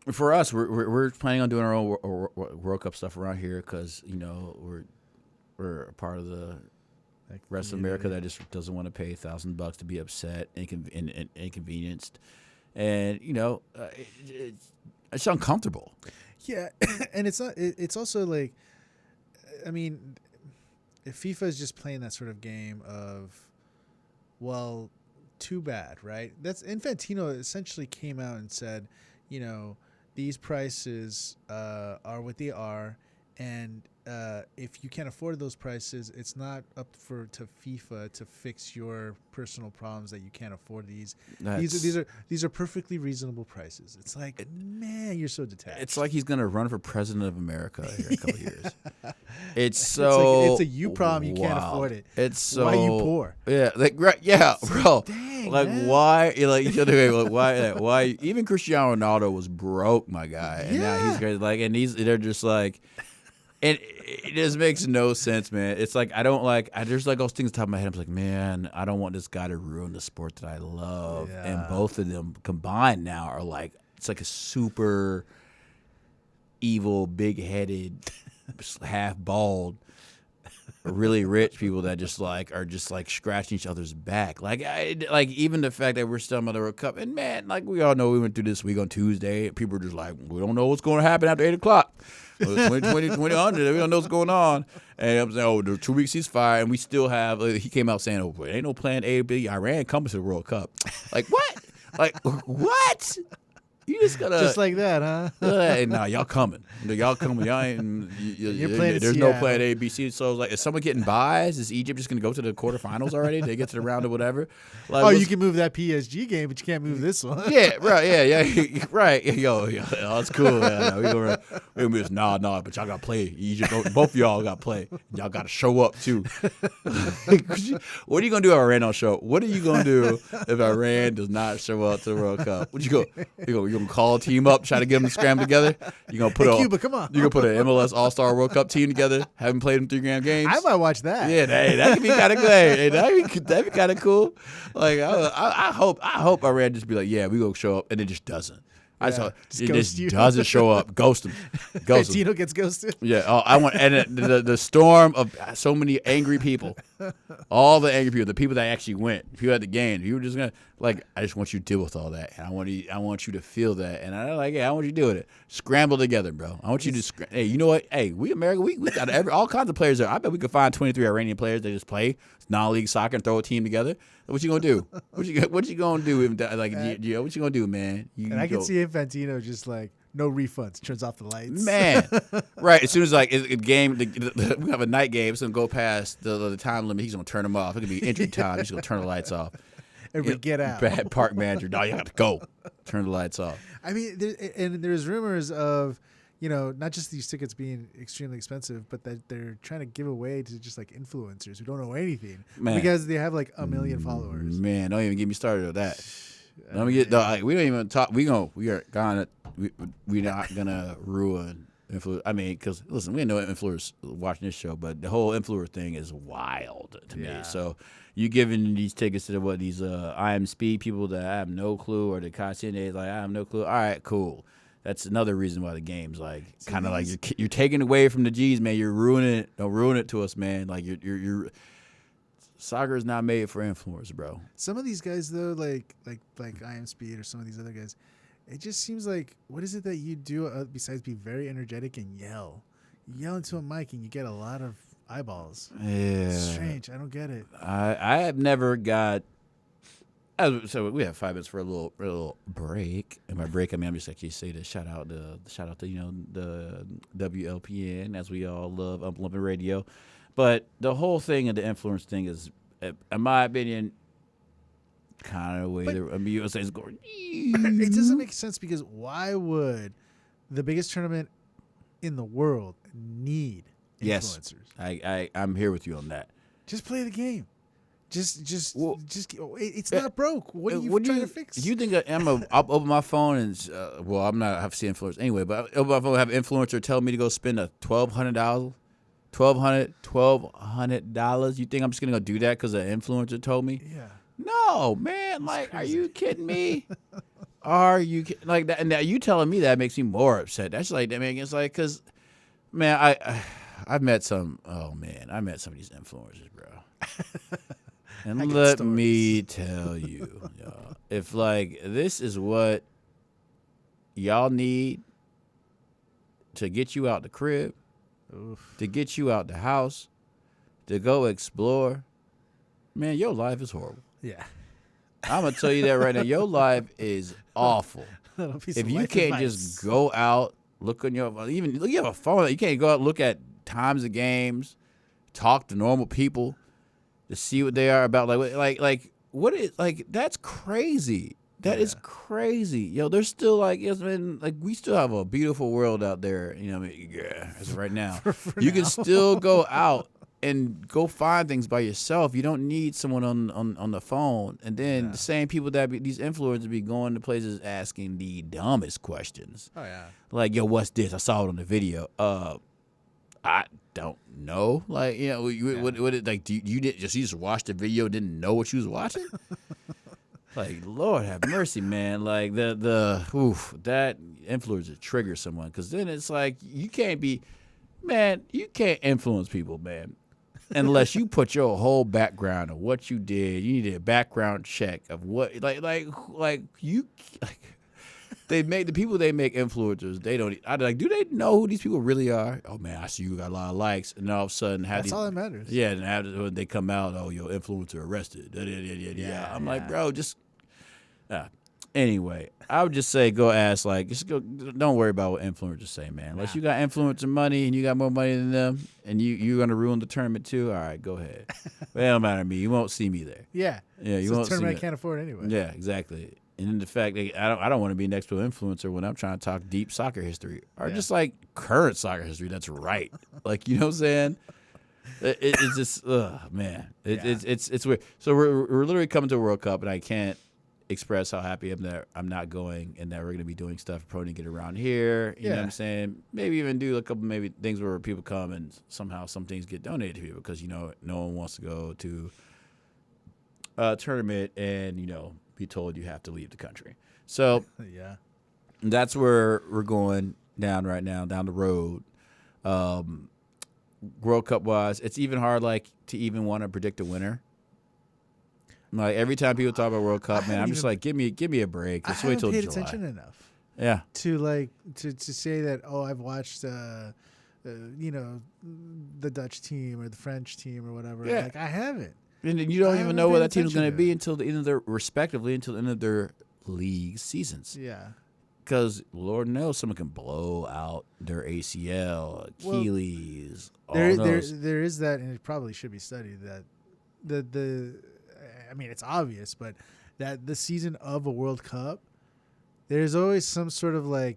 for us, we're planning on doing our own World Cup stuff around here because we're a part of the rest of America that just doesn't want to pay $1,000 to be upset and inconvenienced, and it's uncomfortable. Yeah, and it's not. It's also like, I mean, if FIFA is just playing that sort of game of, well, too bad, right? That's Infantino essentially came out and said, these prices are what they are, and if you can't afford those prices, it's not up to FIFA to fix your personal problems that you can't afford these. These are perfectly reasonable prices. It's like, man, you're so detached. It's like he's gonna run for president of America here in a couple years. It's it's a you problem. You can't wild. afford it. It's so why you poor? Yeah, like bro. Dang, like man. why? Why? Even Cristiano Ronaldo was broke, my guy, and now he's great. Like, and they're just like. And it just makes no sense, man. It's like there's like those things on top of my head. I'm like, man, I don't want this guy to ruin the sport that I love. Yeah. And both of them combined now are like, it's like a super evil, big-headed, half bald, really rich people that are just scratching each other's back. Like even the fact that we're still on the World Cup, and man, like we all know, we went through this week on Tuesday. People are just like, we don't know what's going to happen after 8:00. 2000, we don't know what's going on. And I'm saying, the 2 weeks ceasefire, and we still have. He came out saying, "Oh, ain't no plan A, B. Iran comes to the World Cup." Like what? Like what? You just gotta Just like that, huh? Nah, y'all coming. Y'all coming. Y'all ain't. There's no plan A, B, C. So like, is someone getting buys? Is Egypt just gonna go to the quarterfinals already? They get to the round or whatever. Like, you can move that PSG game, but you can't move this one. Yeah, right. Yeah, right. Yo, that's cool. Yeah, we gonna move this. Nah, but y'all gotta play. Egypt. Both of y'all gotta play. Y'all gotta show up too. What are you gonna do if Iran don't show up? What are you gonna do if Iran does not show up to the World Cup? What you gonna call a team up, try to get them to scram together? You gonna put Cuba, come on. You gonna put an MLS All-Star World Cup team together? Haven't played them 3 games. I might watch that. Yeah, that could be kind of good. Hey, that'd be kind of cool. Like I hope Iran just be like, yeah, we gonna show up, and it just doesn't. It just doesn't show up. Ghost him. Fantino gets ghosted. Yeah. Oh, I want the storm of so many angry people, all the angry people, the people that actually went, people at the game. You were just gonna I just want you to deal with all that, and I want you to feel that, and I want you to deal with it. Scramble together, bro. I want you to. Hey, you know what? Hey, we America, we got all kinds of players there. I bet we could find 23 Iranian players that just play non-league soccer and throw a team together. What you gonna do? What you gonna do? What you gonna do, man? I can see Infantino just like, no refunds, turns off the lights. Man, right. As soon as a game, we have a night game, it's gonna go past the time limit. He's gonna turn them off. It could be injury time. He's gonna turn the lights off. Everybody get out. Bad park manager. No, you got to go. Turn the lights off. I mean, there's rumors of, not just these tickets being extremely expensive, but that they're trying to give away to just like influencers who don't know anything, because they have like 1 million followers. Man, don't even get me started on that. We don't even talk. We're not gonna ruin influence. I mean, because listen, we know influencers watching this show, but the whole influencer thing is wild to me. So you giving these tickets to these I Am Speed people that I have no clue, or the Cassian like I have no clue. All right, cool. That's another reason why the game's kind of like you're taking away from the G's, man. You're ruining it. Don't ruin it to us, man. Like you're soccer is not made for influencers, bro. Some of these guys though, like I Am Speed or some of these other guys, it just seems like, what is it that you do besides be very energetic and yell? You yell into a mic and you get a lot of eyeballs. Yeah, it's strange. I don't get it. I have never got. So we have 5 minutes for a little break. And by break, I mean I'm just actually say the shout out to the WLPN, as we all love Lumpen Radio. But the whole thing of the influence thing is, in my opinion, kind of way USA is going. It doesn't make sense, because why would the biggest tournament in the world need influencers? Yes, I'm here with you on that. Just play the game. Well, It's not broke. What are you trying to fix? You think I'll open my phone and well, I'm not. I have to see influencers anyway, but I'll open my phone, have an influencer tell me to go spend $1,200. $1,200. You think I'm just gonna go do that because an influencer told me? Yeah. No, man. Like, are you kidding me? Are you like that? And now you telling me that makes me more upset. That's like, I mean, it's like, cause, man, I've met some. Oh man, I met some of these influencers, bro. And let me tell you, y'all, if like this is what y'all need to get you out the crib, to get you out the house, to go explore, man, your life is horrible. Yeah. I'm gonna tell you that right now. Your life is awful. If you can't just go out, look on your you have a phone. You can't go out and look at times of games, talk to normal people, to see what they are about. Like what is like that's crazy. That is crazy. Yo, there's still like we still have a beautiful world out there. You know, what I mean, yeah, as of right now, you can still go out and go find things by yourself. You don't need someone on the phone. And then the same people these influencers be going to places asking the dumbest questions. Oh yeah. Like, yo, what's this? I saw it on the video. I don't know. Like, you know, what like you just watched the video, didn't know what you was watching? Like, Lord have mercy, man. Like that influencer triggers someone, because then it's like you can't influence people, man, unless you put your whole background of what you did. You need a background check of what they make influencers. They don't. Do they know who these people really are? Oh man, I see you got a lot of likes, and all of a sudden, that's all that matters. Yeah, and after they come out, oh, your influencer arrested. Yeah. I'm like, bro, just. Anyway, I would just say go ask, just go. Don't worry about what influencers say, man. Unless you got influencer money and you got more money than them, and you're gonna ruin the tournament too. All right, go ahead. But it don't matter to me. You won't see me there. Yeah. You won't see me. Tournament I can't afford anyway. Yeah, exactly. And then the fact that I don't want to be next to an influencer when I'm trying to talk deep soccer history or just like current soccer history. That's right. Like, you know what I'm saying? It's just, man. It's weird. So we're literally coming to a World Cup, and I can't express how happy I'm that I'm not going, and that we're going to be doing stuff probably to get around here. You know what I'm saying? Maybe even do a couple things where people come and somehow some things get donated to people, because, no one wants to go to a tournament and, be told you have to leave the country. So that's where we're going down right now, down the road. World Cup wise, it's even hard to even want to predict a winner. Like, every time people talk about World Cup, man, I'm just like, give me a break. Let's wait till July. I haven't paid attention enough. Yeah. To say that, I've watched the Dutch team or the French team or whatever. Yeah. Like, I haven't. And you don't even know where that team's going to be until the end of their league seasons. Yeah. Because Lord knows someone can blow out their ACL, Achilles. There is that, and it probably should be studied, that I mean, it's obvious, but that the season of a World Cup, there's always some sort of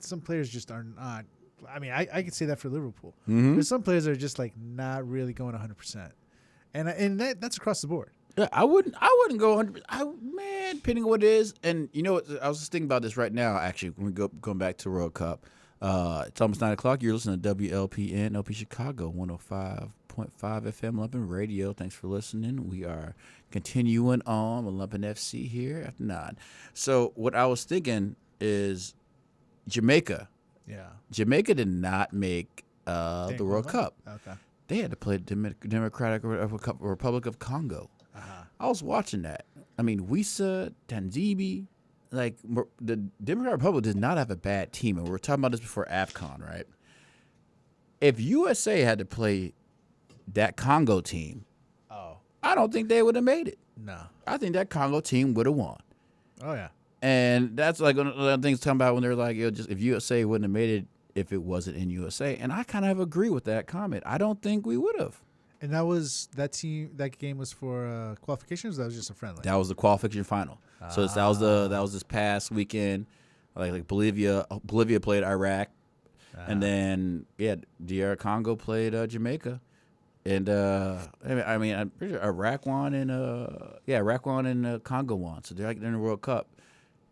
some players just are not. I mean, I could say that for Liverpool. Mm-hmm. There's some players that are just not really going 100%, and that's across the board. Yeah, I wouldn't go 100%. Man, depending on what it is. And you know what? I was just thinking about this right now, actually, when we going back to World Cup. It's almost 9 o'clock. You're listening to WLPN, LP Chicago, 105.5 FM, Lumpen Radio. Thanks for listening. We are continuing on with Lumpen FC here after 9. So what I was thinking is Jamaica. Yeah. Jamaica did not make the World Cup. Okay. They had to play the Democratic Republic of Congo. Uh-huh. I was watching that. I mean, Wisa, Tanzibi, the Democratic Republic did not have a bad team. And we were talking about this before AFCON, right? If USA had to play that Congo team, I don't think they would have made it. No. I think that Congo team would have won. Oh, yeah. And that's one of the things talking about when they're like, if USA wouldn't have made it if it wasn't in USA. And I kind of agree with that comment. I don't think we would have. And that game was for qualifications, or that was just a friendly? That was the qualification final. So that was this past weekend. Like Bolivia played Iraq, and then DR Congo played Jamaica, And I'm pretty sure Iraq won and Iraq and Congo won. So they're like in the World Cup.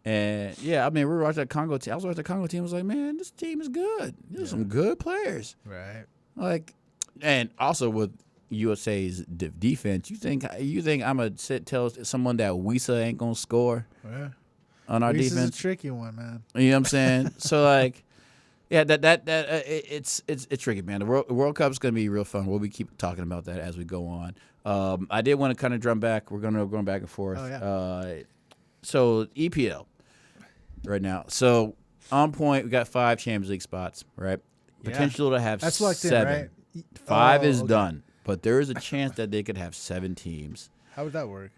And yeah, I mean, we were watching that Congo team. I was watching the Congo team. I was like, man, this team is good. There's some good players. Right. Like, and also with USA's defense, you think I'm gonna tell someone that Wisa ain't gonna score on our Reese defense? is a tricky one, man. You know what I'm saying? So like, yeah, it's tricky, man. The World Cup is gonna be real fun. We'll keep talking about that as we go on. I did want to kind of drum back. We're going back and forth. Oh, yeah. So EPL right now. So on point, we got 5 Champions League spots, right? Yeah. Potential to have That's locked 7. in, right? 5 is okay. done, but there is a chance that they could have 7 teams. How would that work?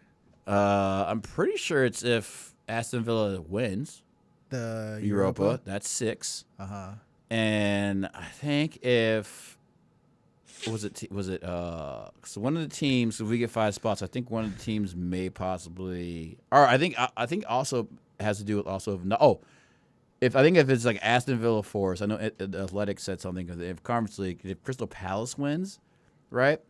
I'm pretty sure it's if Aston Villa wins The Europa, that's 6. Uh-huh. And I think if so one of the teams, if we get 5 spots, I think one of the teams may possibly, or I think also has to do with if it's like Aston Villa Forest, I know the Athletics said something, if Conference League, if Crystal Palace wins, right?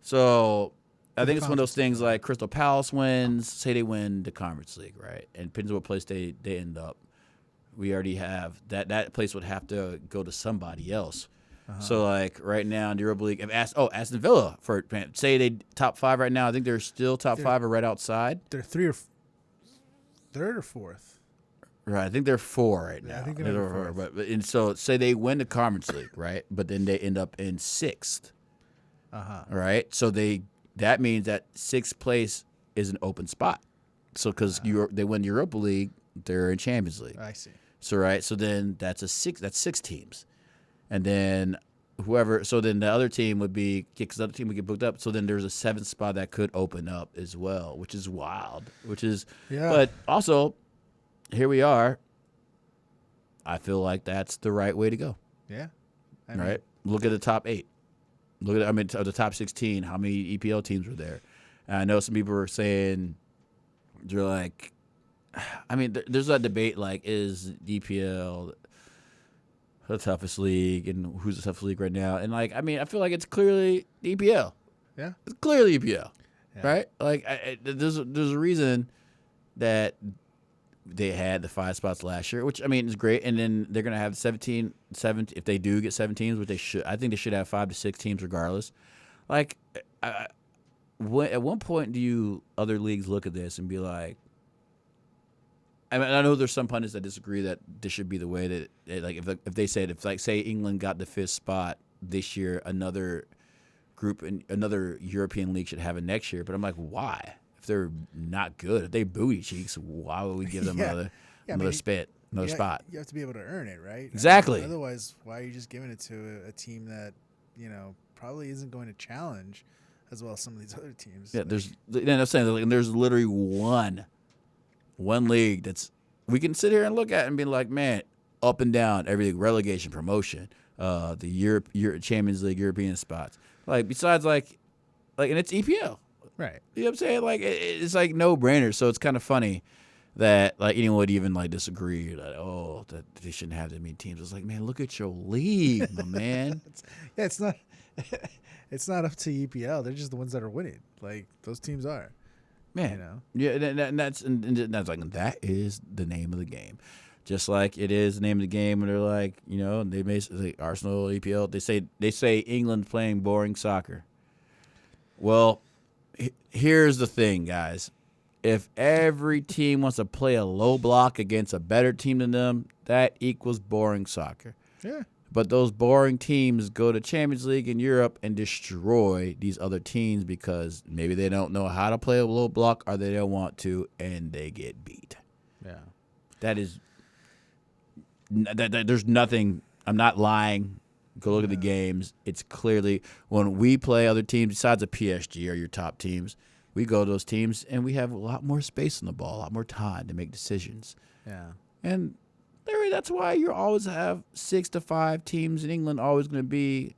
So I think it's one of those things like Crystal Palace wins, say they win the Conference League, right? And depends on what place they end up. We already have that place would have to go to somebody else. So like right now in the Europa League, if Aston Villa say they top 5 right now, I think they're still top 5 or right outside. They're 3 or 3rd or 4th. Right, I think they're 4 right now. I think they're 4th. But and so say they win the Conference League, right? But then they end up in 6th. Right, so that means that 6th place is an open spot. So because they win the Europa League, they're in Champions League. I see. So then that's 6 teams. And then then the other team would be, because the other team would get booked up. So then there's a 7th spot that could open up as well, which is wild. But also, here we are. I feel like that's the right way to go. Yeah. Right? Look at the top 8. Look at the top 16. How many EPL teams were there? And I know some people were saying, they're like, there's that debate like, is EPL the toughest league, and who's the toughest league right now? And like, I feel like it's clearly the EPL. Yeah, it's clearly EPL, yeah. Right? Like, there's a reason that they had the 5 spots last year, which is great. And then they're gonna have 17 if they do get 7 teams, which they should. I think they should have 5 to 6 teams regardless. Like, at one point do other leagues look at this and be like, I know there's some pundits that disagree that this should be the way that, like, if they said, say England got the 5th spot this year, another group in another European league should have it next year. But I'm like, why? If they're not good, if they booty cheeks, why would we give them another spot? You have to be able to earn it, right? Exactly. Otherwise, why are you just giving it to a team that probably isn't going to challenge as well as some of these other teams? Yeah, I'm saying, there's literally one league that's we can sit here and look at and be like, man, up and down everything, relegation, promotion, the Europe Champions League, European spots. Like, besides and it's EPL, right? You know what I'm saying? Like, it's like no brainer. So it's kind of funny that like anyone would even like disagree that that they shouldn't have that many teams. It's like, man, look at your league, my man. It's not up to EPL. They're just the ones that are winning. Like, those teams are. Man, yeah, and that's like, that is the name of the game, just like it is the name of the game. And they're like, they basically Arsenal, EPL. They say England's playing boring soccer. Well, here's the thing, guys. If every team wants to play a low block against a better team than them, that equals boring soccer. Yeah. But those boring teams go to Champions League in Europe and destroy these other teams because maybe they don't know how to play a low block or they don't want to, and they get beat. Yeah. There's nothing. I'm not lying. Go look at the games. It's clearly when we play other teams besides the PSG or your top teams, we go to those teams and we have a lot more space on the ball, a lot more time to make decisions. Yeah. And that's why you always have 6 to 5 teams in England always going to be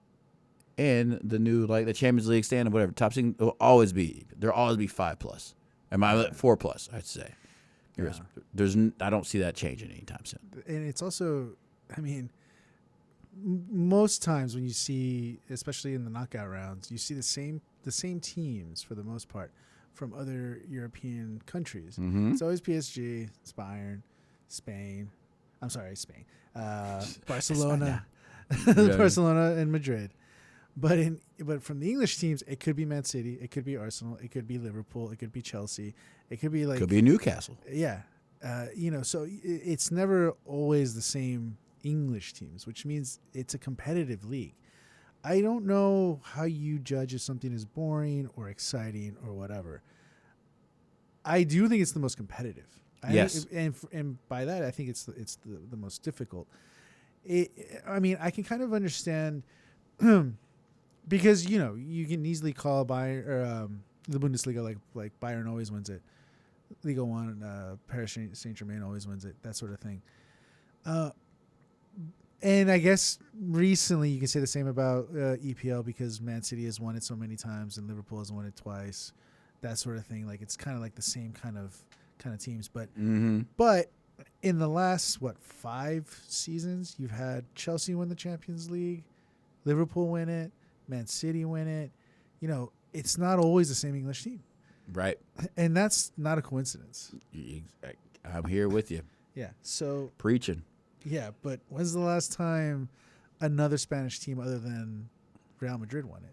in the new, like, the Champions League stand or whatever. Top 6 will always be. There'll always be 5+. 4+, I'd say. Yeah. I don't see that changing anytime soon. And it's also, most times when you see, especially in the knockout rounds, you see the same teams for the most part from other European countries. Mm-hmm. It's always PSG, it's Bayern, Spain. I'm sorry, Spain, Barcelona, Yeah. Barcelona, and Madrid. But from the English teams, it could be Man City, it could be Arsenal, it could be Liverpool, it could be Chelsea, it could be like Could be Newcastle. yeah, so it's never always the same English teams, which means it's a competitive league. I don't know how you judge if something is boring or exciting or whatever. I do think it's the most competitive. Yes. And by that I think it's the most difficult. I mean, I can kind of understand because you can easily call Bayern or the Bundesliga like Bayern always wins it. Liga 1, Paris Saint-Germain always wins it, that sort of thing. And I guess recently you can say the same about EPL because Man City has won it so many times and Liverpool has won it twice, that sort of thing. Like it's kind of like the same kind of teams, but but in the last 5 seasons, you've had Chelsea win the Champions League, Liverpool win it, Man City win it. It's not always the same English team. Right. And that's not a coincidence. I'm here with you. Yeah. So Preaching. yeah, but when's the last time another Spanish team other than Real Madrid won it?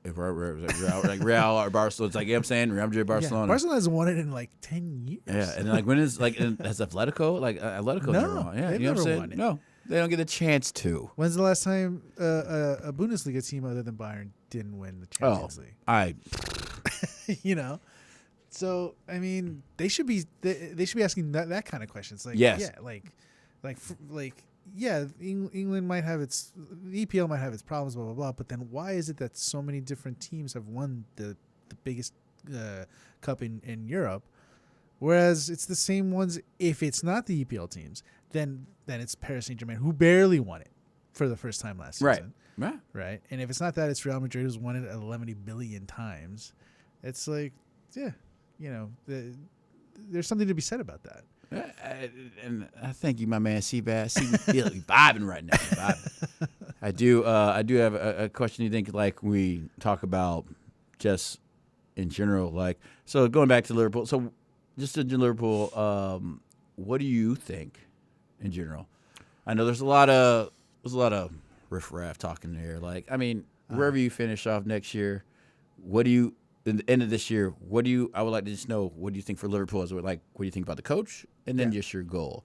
If Real or Barcelona, it's like I'm saying, Real Madrid, Barcelona. Yeah, Barcelona hasn't won it in like 10 years. Yeah, and like when is like has Atletico Atletico never won? Yeah, they've you know what I'm never saying? won it. No, they don't get a chance to. When's the last time a Bundesliga team other than Bayern didn't win the Champions League? So I mean, they should be asking that kind of questions. Like, yes, yeah, England might have the EPL might have its problems, blah blah blah. But then why is it that so many different teams have won the biggest cup in Europe, whereas it's the same ones? If it's not the EPL teams, then it's Paris Saint-Germain who barely won it for the first time last season. Right. And if it's not that, it's Real Madrid who's won it 11 billion times. It's like, yeah, there's something to be said about that. And I thank you, my man, Seabass. See, we vibing right now. Vibing. I do have a question. You think like we talk about just in general, like so going back to Liverpool. So just in Liverpool, what do you think in general? I know there's a lot of riffraff talking there. Like, I mean, wherever you finish off next year, what do you? In the end of this year, I would like to just know, what do you think for Liverpool? What do you think about the coach? And then just your goal.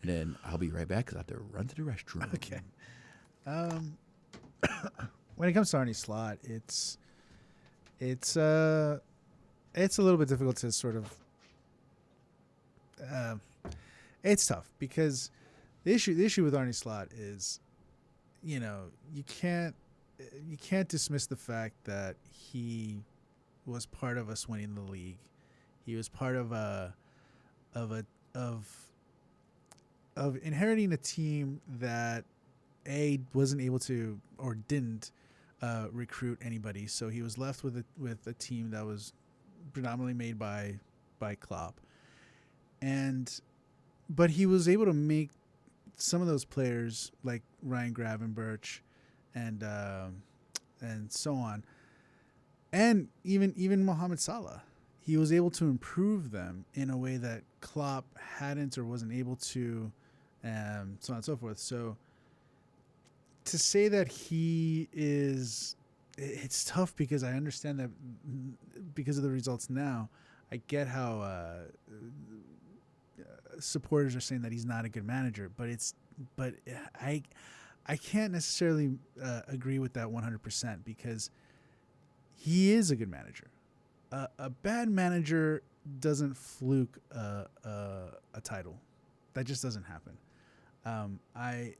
And then I'll be right back because I have to run to the restroom. Okay. When it comes to Arne Slot, it's a little bit difficult to sort of it's tough because the issue with Arne Slot is, you can't dismiss the fact that he was part of us winning the league. He was part of inheriting a team that wasn't able to or didn't recruit anybody. So he was left with a team that was predominantly made by Klopp, but he was able to make some of those players like Ryan Gravenberch and so on. And even Mohamed Salah, he was able to improve them in a way that Klopp hadn't or wasn't able to, so on and so forth. So to say that it's tough because I understand that because of the results now, I get how supporters are saying that he's not a good manager, but I can't necessarily agree with that 100% because he is a good manager. A bad manager doesn't fluke a title. That just doesn't happen. I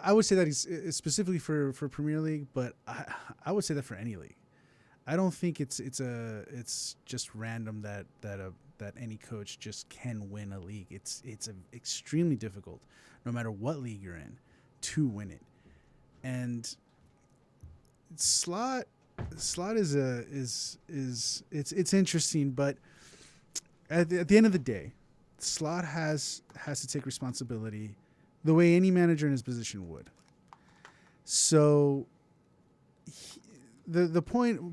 would say that he's specifically for Premier League, but I would say that for any league. I don't think it's just random that any coach just can win a league. It's extremely difficult, no matter what league you're in, to win it. And Slot is it's interesting, but at the end of the day, Slot has to take responsibility the way any manager in his position would. So the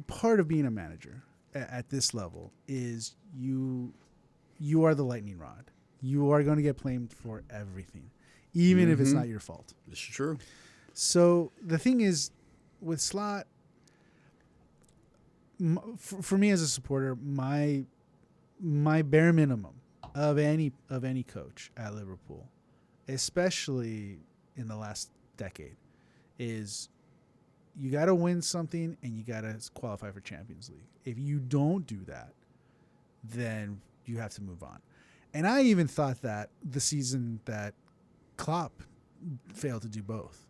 part of being a manager at this level is you are the lightning rod. You are going to get blamed for everything, even if it's not your fault. It's true. So the thing is, with Slot, for me as a supporter, my bare minimum of any coach at Liverpool, especially in the last decade, is you got to win something and you got to qualify for Champions League. If you don't do that, then you have to move on. And I even thought that the season that Klopp failed to do both,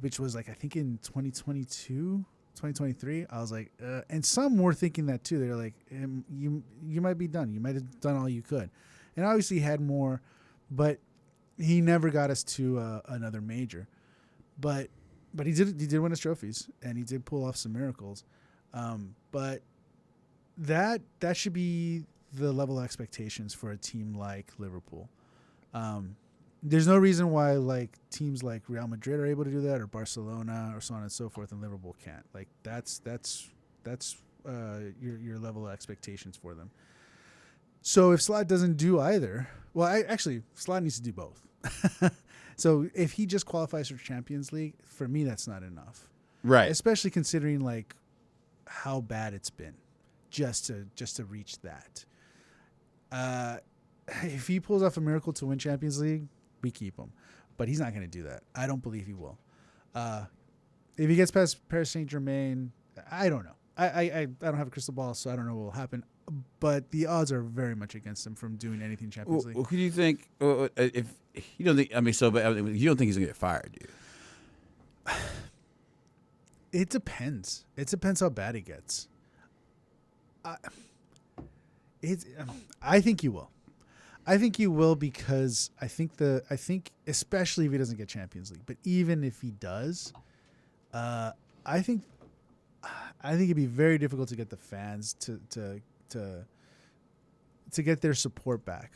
which was like, I think in 2022, 2023, I was like, and some were thinking that too. They're like, you might be done. You might have done all you could. And obviously he had more, but he never got us to another major. But he did win his trophies, and he did pull off some miracles. But that should be the level of expectations for a team like Liverpool. There's no reason why like teams like Real Madrid are able to do that, or Barcelona, or so on and so forth, and Liverpool can't. Like that's your level of expectations for them. So if Slot doesn't do either, well, actually Slot needs to do both. So if he just qualifies for Champions League, for me that's not enough. Right. Especially considering like how bad it's been just to reach that. If he pulls off a miracle to win Champions League, we keep him. But he's not going to do that. I don't believe he will. If he gets past Paris Saint-Germain, I don't know. I don't have a crystal ball, so I don't know what will happen. But the odds are very much against him from doing anything Champions League. Well, who do you think, if you don't think, you don't think he's going to get fired, do you? It depends. It depends how bad he gets. I think he will. I think he will because I think especially if he doesn't get Champions League, but even if he does, I think it'd be very difficult to get the fans to get their support back,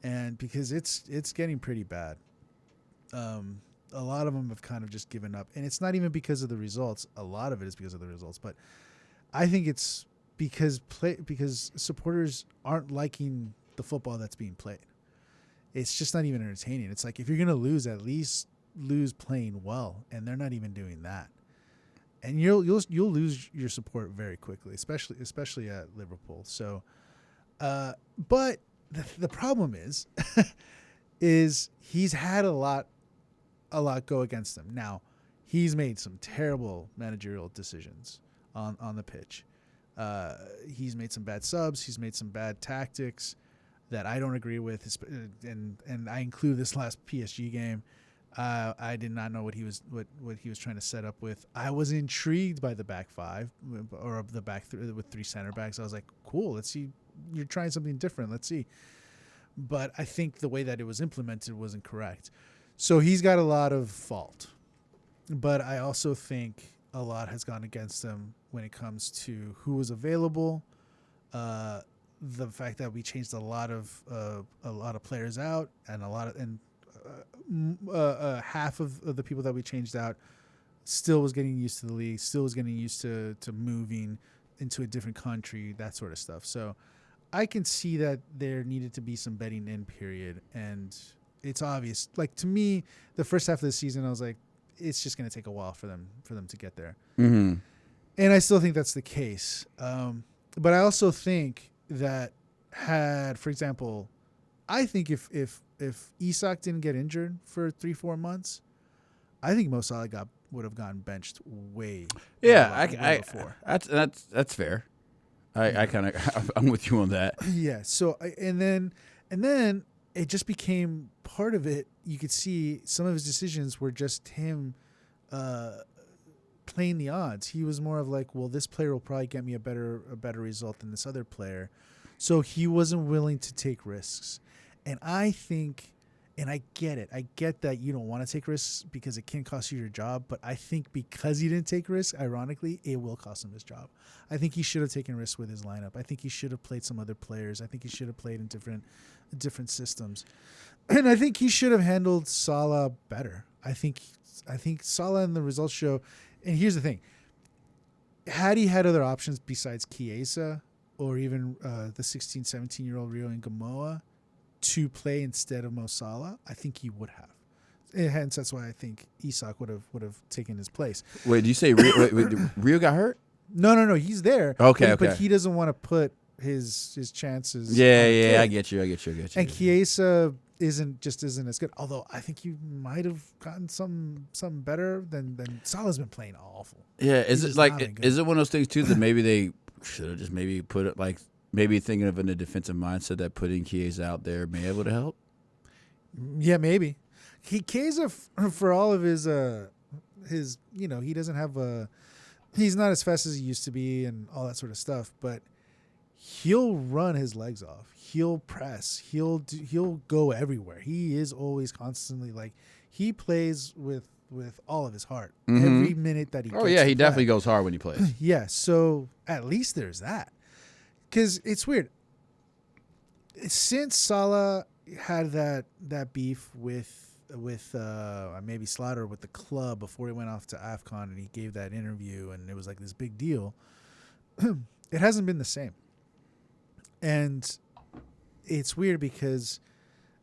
and because it's getting pretty bad. A lot of them have kind of just given up, and it's not even because of the results. A lot of it is because of the results, but I think it's because supporters aren't liking the football that's being played. It's just not even entertaining. It's like, if you're going to lose, at least lose playing well, and they're not even doing that. And you'll lose your support very quickly, especially at Liverpool. So, but the problem is he's had a lot go against him. Now, he's made some terrible managerial decisions on the pitch. He's made some bad subs. He's made some bad tactics that I don't agree with. And I include this last PSG game. I did not know what he was trying to set up with. I was intrigued by the back five, or the back with three center backs. I was like, cool. Let's see. You're trying something different. Let's see. But I think the way that it was implemented wasn't correct. So he's got a lot of fault. But I also think a lot has gone against him when it comes to who was available. The fact that we changed a lot of players out, and half of the people that we changed out still was getting used to the league, still was getting used to moving into a different country, that sort of stuff. So I can see that there needed to be some bedding in period, and it's obvious. Like, to me, the first half of the season, I was like, it's just going to take a while for them to get there. Mm-hmm. And I still think that's the case. But I also think that for example, I think if Isak didn't get injured for 3-4 months, I think Mo Salah would have gotten benched way before. That's fair. I'm with you on that. Yeah. So and then it just became part of it. You could see some of his decisions were just him playing the odds. He was more of like, well, this player will probably get me a better result than this other player. So he wasn't willing to take risks. And I think And I get it. I get that you don't want to take risks because it can cost you your job. But I think because he didn't take risks, ironically, it will cost him his job. I think he should have taken risks with his lineup. I think he should have played some other players. I think he should have played in different systems. And I think he should have handled Salah better. I think Salah and the results show. And here's the thing. Had he had other options besides Chiesa or even the 16, 17-year-old Rio Ngamoa to play instead of Mo Salah, I think he would have. And hence, that's why I think Isak would have taken his place. Wait, did you say Rio got hurt? No, he's there. Okay. But he doesn't want to put his chances. Yeah, I get you. And Chiesa isn't as good. Although I think you might have gotten something better than Salah's been playing awful. Yeah, is it one of those things too that maybe they should have just maybe put it like maybe thinking of in a defensive mindset that putting Chiesa out there may be able to help? Yeah, maybe. Chiesa, for all of his he doesn't have he's not as fast as he used to be and all that sort of stuff, but he'll run his legs off. He'll press. He'll go everywhere. He is always constantly he plays with all of his heart every minute that he. Oh yeah, he definitely goes hard when he plays. Yeah, so at least there's that. Because it's weird. Since Salah had that beef with maybe Slaughter with the club before he went off to AFCON and he gave that interview and it was like this big deal, it hasn't been the same. And it's weird because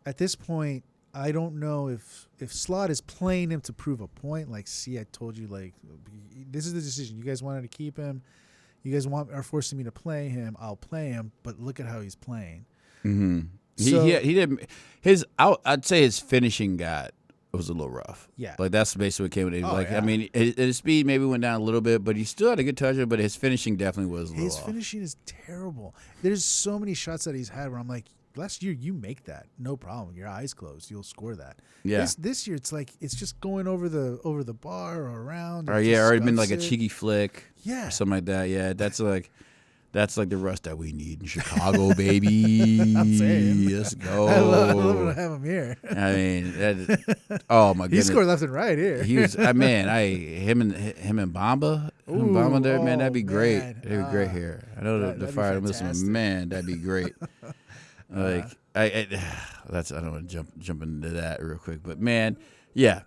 at this point, I don't know if Slot is playing him to prove a point. Like, see, I told you, this is the decision. You guys wanted to keep him. You guys are forcing me to play him. I'll play him, but look at how he's playing. Mm-hmm. So, he didn't. I'd say his finishing was a little rough. Yeah, that's basically what came with it. Yeah. I mean, his speed maybe went down a little bit, but he still had a good toucher. But his finishing definitely was a little off. Finishing is terrible. There's so many shots that he's had where I'm like, last year you make that, no problem. Your eyes closed, you'll score that. Yeah. This year it's like it's just going over the bar or around. Or it'd been like a cheeky flick. Yeah, or something like that. Yeah, that's like the rust that we need in Chicago, baby. I'm saying. Let's go. I love to have him here. I mean, oh my goodness, he scored left and right here. He was, him and Bamba, Bamba there, man, that'd be great. That'd be great here. I know the fire listening, man, that'd be great. I don't want to jump into that real quick, but man, yeah,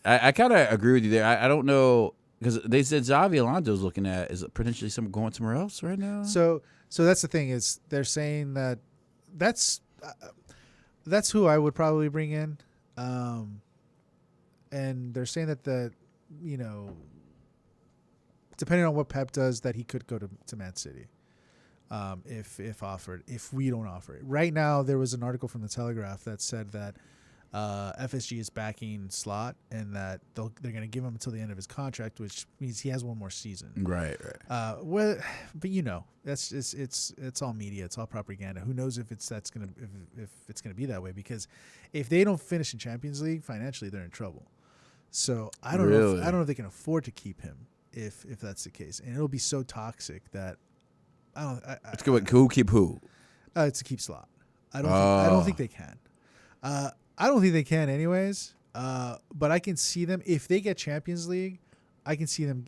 I kind of agree with you there. I don't know. Because they said Xavi Alonso's looking at is potentially going somewhere else right now. So that's the thing is they're saying that's who I would probably bring in, and they're saying that depending on what Pep does, that he could go to Man City, if offered. If we don't offer it right now, there was an article from the Telegraph that said that. FSG is backing Slot, and that they're going to give him until the end of his contract, which means he has one more season. Right. But that's just, it's all media, it's all propaganda. Who knows if it's going to be that way? Because if they don't finish in Champions League financially, they're in trouble. So I don't know if they can afford to keep him if that's the case, and it'll be so toxic that It's good. Who keep who? To keep Slot. I don't think they can. I don't think they can anyways. But I can see them if they get Champions League. I can see them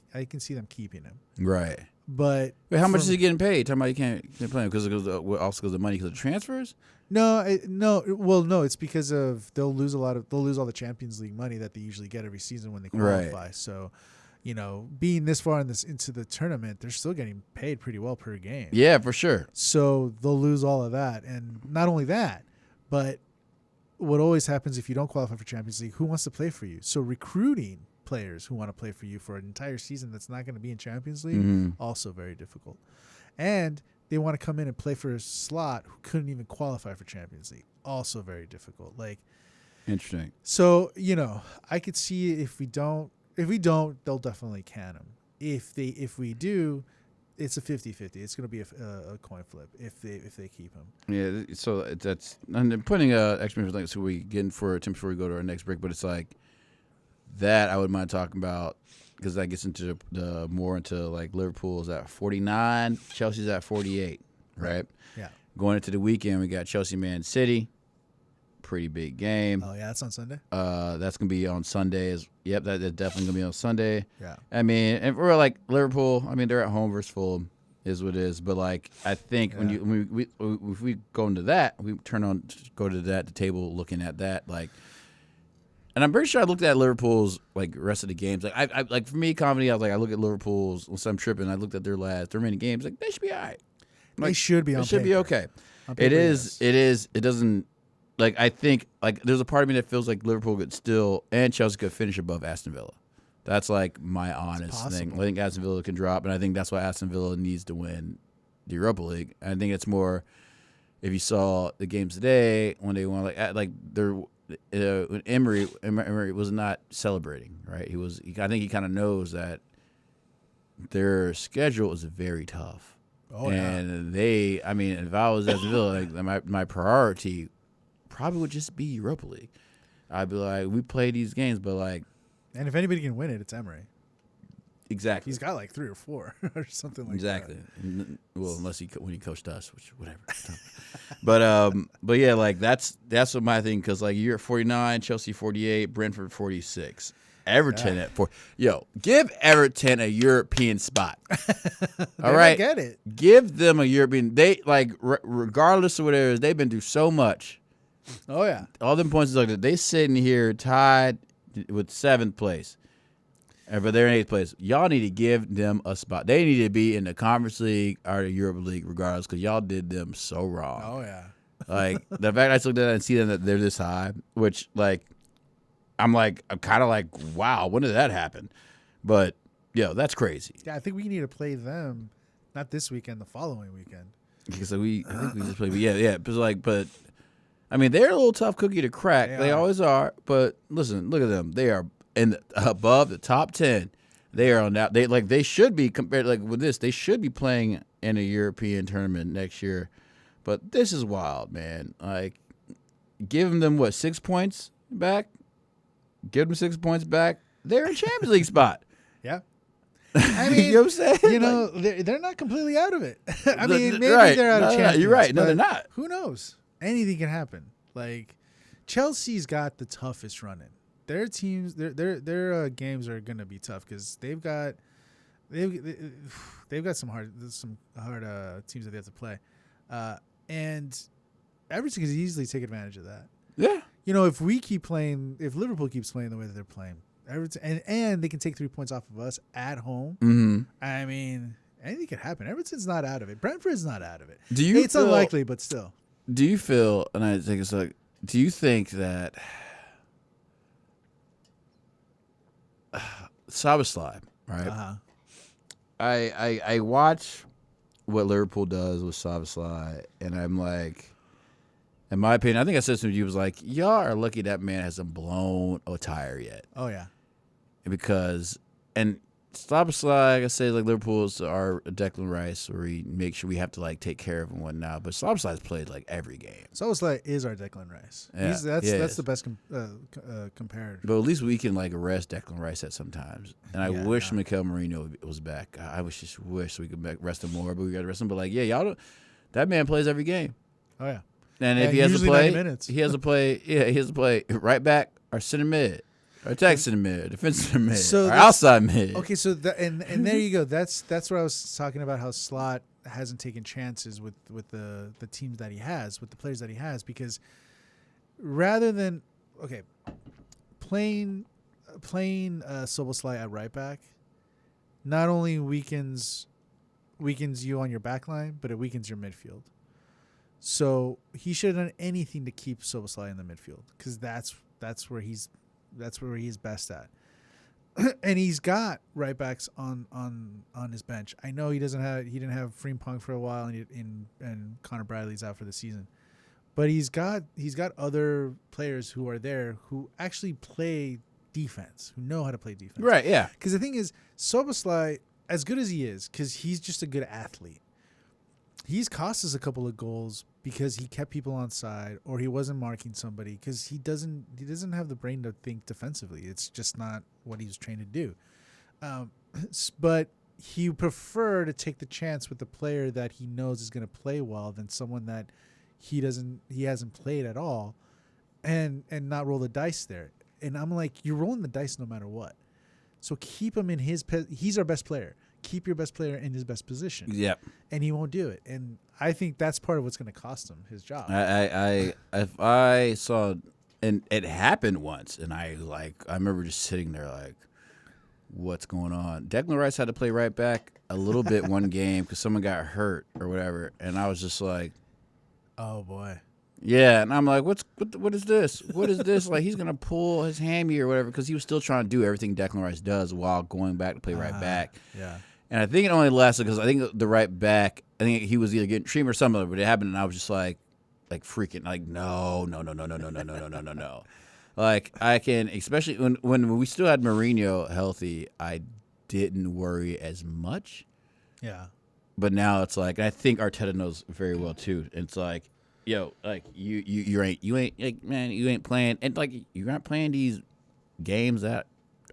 keeping him. Right. But wait, how much is he getting paid? Talking about you can't play him because it goes also because of money because of transfers. No. It's because of they'll lose all the Champions League money that they usually get every season when they qualify. Right. So, being this far into the tournament, they're still getting paid pretty well per game. Yeah, for sure. So they'll lose all of that, and not only that, but what always happens if you don't qualify for Champions League, who wants to play for you? So recruiting players who want to play for you for an entire season that's not going to be in Champions League, also very difficult. And they want to come in and play for a Slot who couldn't even qualify for Champions League, also very difficult. Interesting. So, I could see if we don't, they'll definitely can him. If we do, it's a 50-50. It's going to be a coin flip if they keep him. Yeah, so that's and then putting explanation like so we get for attempts before we go to our next break. But it's like that I wouldn't mind talking about because that gets into the more into like Liverpool's at 49, Chelsea's at 48, right? Yeah. Going into the weekend, we got Chelsea, Man City, pretty big game. Oh yeah, that's on Sunday. That's gonna be on Sundays. Yep, that's definitely gonna be on Sunday. Yeah. I mean, and we're like Liverpool. I mean, they're at home versus Fulham, is what it is. But like, I think when if we go into that, we go to that the table looking at that like. And I'm pretty sure I looked at Liverpool's like rest of the games. Like I like for me, comedy. I was like, I look at Liverpool's once I'm tripping. I looked at their remaining games. Like they should be all right. Like, They should be on It should be paper. okay. On It paper, is. yes. It is. It doesn't. Like I think like there's a part of me that feels like Liverpool could still and Chelsea could finish above Aston Villa. That's like my honest thing. I think Aston Villa can drop, and I think that's why Aston Villa needs to win the Europa League. I think it's more if you saw the games today when they won like they're. When Emery was not celebrating, right? I think he kind of knows that their schedule is very tough. Oh, and if I was Aston Villa, like my priority probably would just be Europa League. I'd be like, we play these games, but like, And if anybody can win it, it's Emery. exactly, He's got like 3 or 4 or something like exactly. that. Well, unless when he coached us, which whatever. but yeah, like that's what my thing because like you're at 49, Chelsea 48, Brentford 46, Everton at 4. Yo, give Everton a European spot. All right, Get it. give them a European. They like regardless of what it is, they've been through so much. Oh yeah. All them points is like that. They sitting here tied with 7th place. But they're in 8th place. Y'all need to give them a spot. They need to be in the Conference League or the Europa League regardless because y'all did them so wrong. Oh yeah. Like, the fact I just looked at that and see them that they're this high, which, like, I'm kind of like, wow, when did that happen? But, yo, that's crazy. Yeah, I think we need to play them, not this weekend, the following weekend. Because I think we just played. Yeah. But, I mean, they're a little tough cookie to crack. They always are. But, listen, look at them. They are above the top 10. They are on that. They should be compared like with this. They should be playing in a European tournament next year. But this is wild, man. Like, give them what 6 points back? Give them 6 points back. They're in Champions League spot. Yeah. I mean, you know what I'm saying? they're not completely out of it. I The- mean, the- maybe right. they're out of No, Champions. you're right. No, but they're not. Who knows? Anything can happen. Like, Chelsea's got the toughest run in. Their teams, their games are gonna be tough because they've got some hard teams that they have to play, and Everton could easily take advantage of that. Yeah. You know, if Liverpool keeps playing the way that they're playing, Everton and they can take 3 points off of us at home. Mm-hmm. I mean, anything could happen. Everton's not out of it. Brentford's not out of it. It's feel- unlikely, but still. Do you feel? And I think it's like. Do you think that? Szoboszlai, right? Uh-huh. I watch what Liverpool does with Szoboszlai, and I'm like, in my opinion, I think I said something to you was like, y'all are lucky that man hasn't blown a tire yet, Oh yeah. because Szoboszlai, like I say, like Liverpool's our Declan Rice, where we make sure we have to like take care of him and whatnot. But Szoboszlai's played like every game. Szoboszlai is our Declan Rice. Yeah, That's the best comparator. But at least we can like arrest Declan Rice at sometimes. And I Yeah, wish no. Mikel Merino was back. I just wish we could rest him more, but we got to rest him. But like, yeah, y'all don't. That man plays every game. Oh yeah. And Yeah, if he has to usually play, 90 minutes. he has to play. Yeah, he has to play right back or center mid, or attack center mid, defensive center mid, So or that's- outside mid. Okay, so and there you go. That's where I was talking about how Slot hasn't taken chances with the teams that he has, with the players that he has, because rather than playing Szoboszlai at right back, not only weakens you on your back line, but it weakens your midfield. So he should have done anything to keep Szoboszlai in the midfield, because that's where he's best at. And he's got right backs on his bench. I know he didn't have Frimpong for a while, and Connor Bradley's out for the season, but he's got other players who are there who actually play defense, who know how to play defense. Right? Yeah. Because the thing is, Szoboszlai, as good as he is, because he's just a good athlete, he's cost us a couple of goals because he kept people on side, or he wasn't marking somebody, because he doesn't have the brain to think defensively. It's just not what he was trained to do. But he prefer to take the chance with the player that he knows is going to play well than someone that he hasn't played at all, and not roll the dice there. And I'm like, you're rolling the dice no matter what. So keep him in his he's our best player. Keep your best player in his best position. Yep. And he won't do it. And I think that's part of what's going to cost him his job. If I saw, and it happened once, and I remember just sitting there like, what's going on? Declan Rice had to play right back a little bit one game because someone got hurt or whatever, and I was just like, oh boy. Yeah, and I'm like, what is this? What is this? Like, he's gonna pull his hammy or whatever because he was still trying to do everything Declan Rice does while going back to play right back. Yeah. And I think it only lasted because I think the right back, I think he was either getting treatment or something, but it happened, and I was just like freaking, like, no. Like, I can, especially when we still had Mourinho healthy, I didn't worry as much. Yeah. But now it's like, I think Arteta knows very well too. It's like, yo, like you ain't like, man, you ain't playing, and like you aren't playing these games that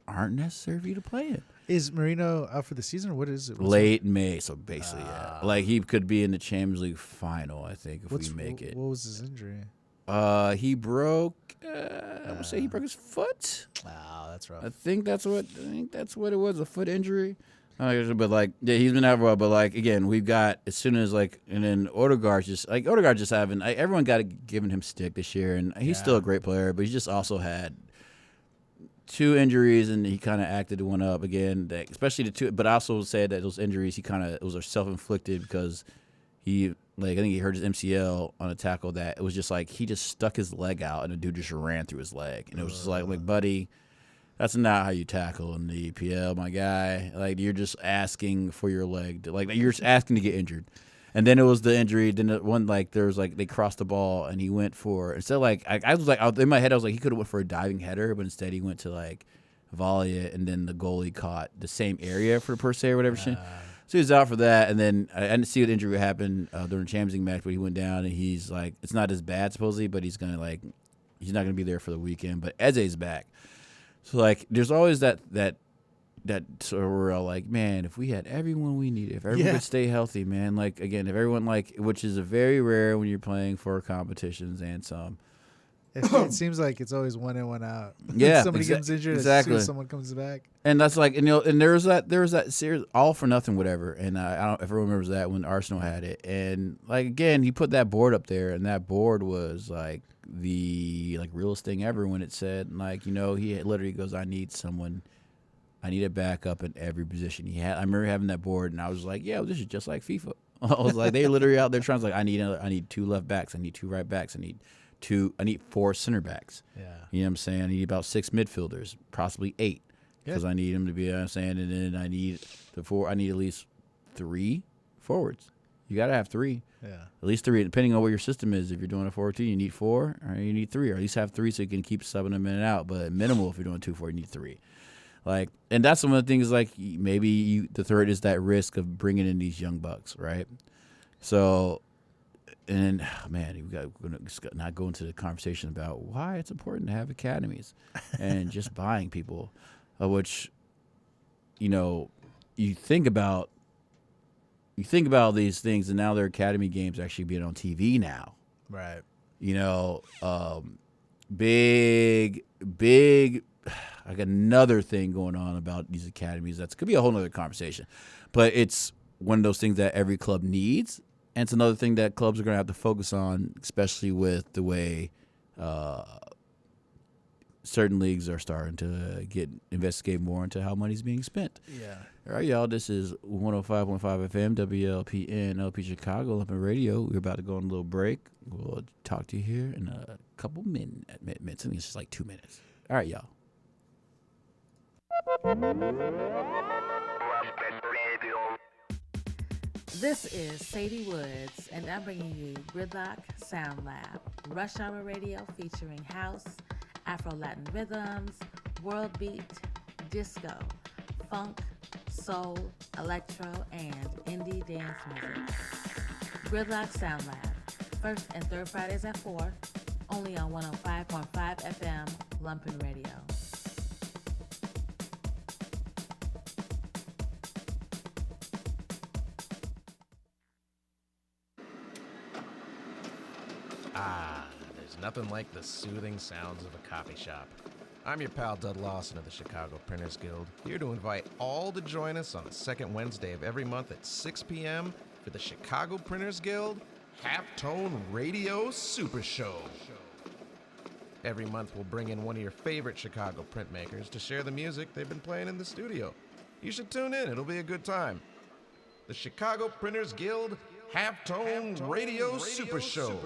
aren't necessary for you to play in. Is Marino out for the season? Or what is it? Late May, so basically, yeah, like he could be in the Champions League final, I think, if we make it. What was his injury? He broke. I would say he broke his foot. Wow, that's rough. I think that's what it was, a foot injury. But like, yeah, he's been out for a while. But like, again, we've got, as soon as like, and then Odegaard's just having, everyone got giving him stick this year, and he's still a great player, but he just also had 2 injuries, and he kind of acted one up again, especially the 2. But I also said that those injuries, those are self-inflicted because he, like, I think he hurt his MCL on a tackle that it was just like he just stuck his leg out, and the dude just ran through his leg, and it was just like, buddy, that's not how you tackle in the EPL, my guy. Like, you're just asking for your leg to, like, you're just asking to get injured. And then it was the injury. Then the one, like, there was like they crossed the ball and he went for, instead of like, I was like, in my head I was like, he could have went for a diving header, but instead he went to like volley it, and then the goalie caught the same area for per se or whatever. So he was out for that, and then I didn't see what injury happened during the Champions League match, but he went down, and he's like, it's not as bad supposedly, but he's not gonna be there for the weekend. But Eze's back. So, like, there's always that sort of, we're all like, man, if we had everyone we needed, if everyone could stay healthy, man, like, again, if everyone, like, which is a very rare when you're playing for competitions and some. It seems like it's always one in, one out. Yeah, somebody gets injured, exactly. as soon as someone comes back. And that's like, and there was that series, all for nothing, whatever. And I don't know if everyone remembers that when Arsenal had it. And, like, again, he put that board up there, and that board was like the realest thing ever when it said, like, he literally goes, I need a backup in every position. I remember having that board, and I was like, yeah, this is just like FIFA. I was like, they literally out there trying to, like, I need 2 left backs, I need 2 right backs, I need 4 center backs. Yeah. You know what I'm saying? I need about 6 midfielders, possibly 8, because I need them to be, you know what I'm saying? And then I need at least 3 forwards. You got to have 3. Yeah. At least 3, depending on what your system is. If you're doing a 4-2, you need 4, or you need 3, or at least have 3 so you can keep subbing them in and out. But minimal, if you're doing 2-4, you need 3. Like, and that's one of the things, like, maybe the third is that risk of bringing in these young bucks, right? So, and man, we're not go into the conversation about why it's important to have academies and just buying people, which, you think about these things, and now their academy games actually being on TV now. Right. Big, like, another thing going on about these academies. That could be a whole nother conversation, but it's one of those things that every club needs. And it's another thing that clubs are going to have to focus on, especially with the way certain leagues are starting to investigate more into how money's being spent. Yeah. All right, y'all. This is 105.5 FM, WLPN, LP Chicago, Lumpen Radio. We're about to go on a little break. We'll talk to you here in a couple minutes. I think it's just like 2 minutes. All right, y'all. This is Sadie Woods, and I'm bringing you Gridlock Sound Lab, Rush Hour Radio featuring house, Afro-Latin rhythms, world beat, disco, funk, soul, electro, and indie dance music. Gridlock Sound Lab, first and third Fridays at 4, only on 105.5 FM, Lumpen Radio. nothing like the soothing sounds of a coffee shop. I'm your pal Dud Lawson of the Chicago Printers Guild, here to invite all to join us on the second Wednesday of every month at 6 p.m. for the Chicago Printers Guild Halftone Radio Super Show. Every month we'll bring in one of your favorite Chicago printmakers to share the music they've been playing in the studio. You should tune in, it'll be a good time. The Chicago Printers Guild Halftone Radio Super Show.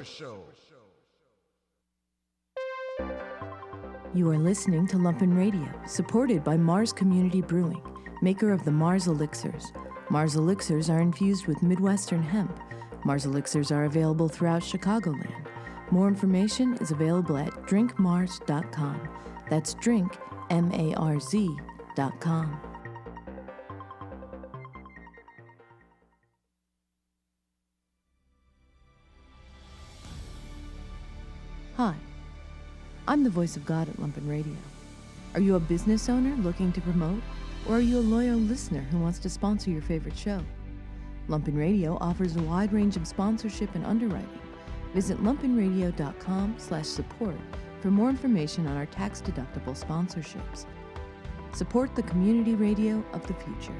You are listening to Lumpen Radio, supported by Mars Community Brewing, maker of the Mars Elixirs. Mars Elixirs are infused with Midwestern hemp. Mars Elixirs are available throughout Chicagoland. More information is available at drinkmars.com. That's drink, MARZ.com. Hi, I'm the voice of God at Lumpen Radio. Are you a business owner looking to promote, or are you a loyal listener who wants to sponsor your favorite show? Lumpen Radio offers a wide range of sponsorship and underwriting. Visit lumpenradio.com/support for more information on our tax-deductible sponsorships. Support the community radio of the future.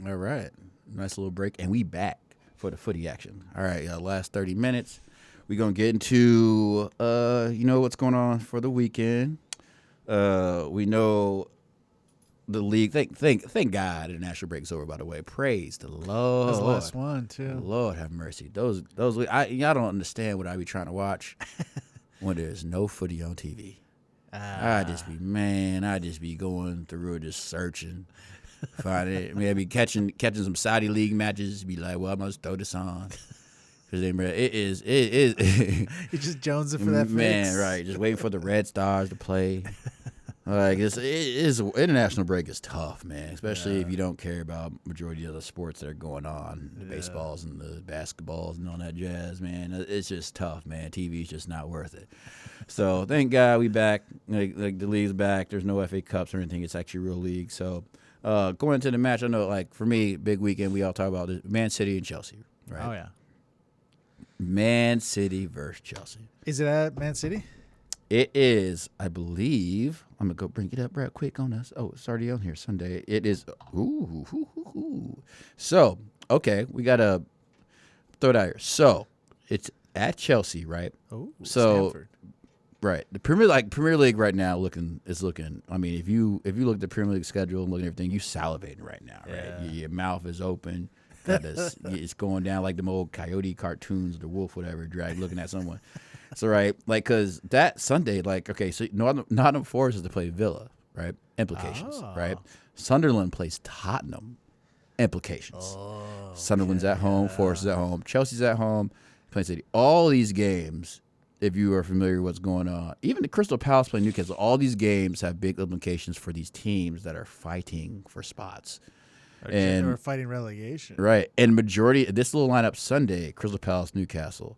All right. Nice little break. And we back for the footy action. All right, last 30 minutes. We're going to get into, what's going on for the weekend. We know the league. Thank God the national break is over, by the way. Praise the Lord. That's the last one, too. Lord have mercy. Those y'all don't understand what I be trying to watch when there's no footy on TV. I just be going through it, just searching. Find it. Maybe catching some Saudi league matches. Be like, well, I must throw this on. Because it is. You just jonesing for that man, fix. right? Just waiting for the Red Stars to play. Like it is. International break is tough, man. Especially if you don't care about majority of the sports that are going on, the baseballs and the basketballs and all that jazz, man. It's just tough, man. TV's just not worth it. So thank God we back. Like the league's back. There's no FA Cups or anything. It's actually a real league. So. Going into the match, I know, like, for me, big weekend, we all talk about this, Man City and Chelsea, right? Oh, yeah. Man City versus Chelsea. Is it at Man City? It is, I believe. I'm going to go bring it up right quick on us. Oh, it's already on here Sunday. It is. So, okay, we got to throw it out here. So, it's at Chelsea, right? Oh, so, Stanford. Right. The Premier League right now is looking. I mean, if you look at the Premier League schedule and look at everything, you salivating right now, right? Yeah. Your mouth is open. It's going down like the old Coyote cartoons, the wolf, whatever, drag looking at someone. So right, like, cause that Sunday, like, okay, so Nottingham Forest is to play Villa, right? Implications, right? Sunderland plays Tottenham. Implications. Sunderland's at home, Forest is at home, Chelsea's at home, playing City. All these games. If you are familiar with what's going on, even the Crystal Palace playing Newcastle, all these games have big implications for these teams that are fighting for spots. Or fighting relegation. Right. And majority, this little lineup Sunday, Crystal Palace, Newcastle,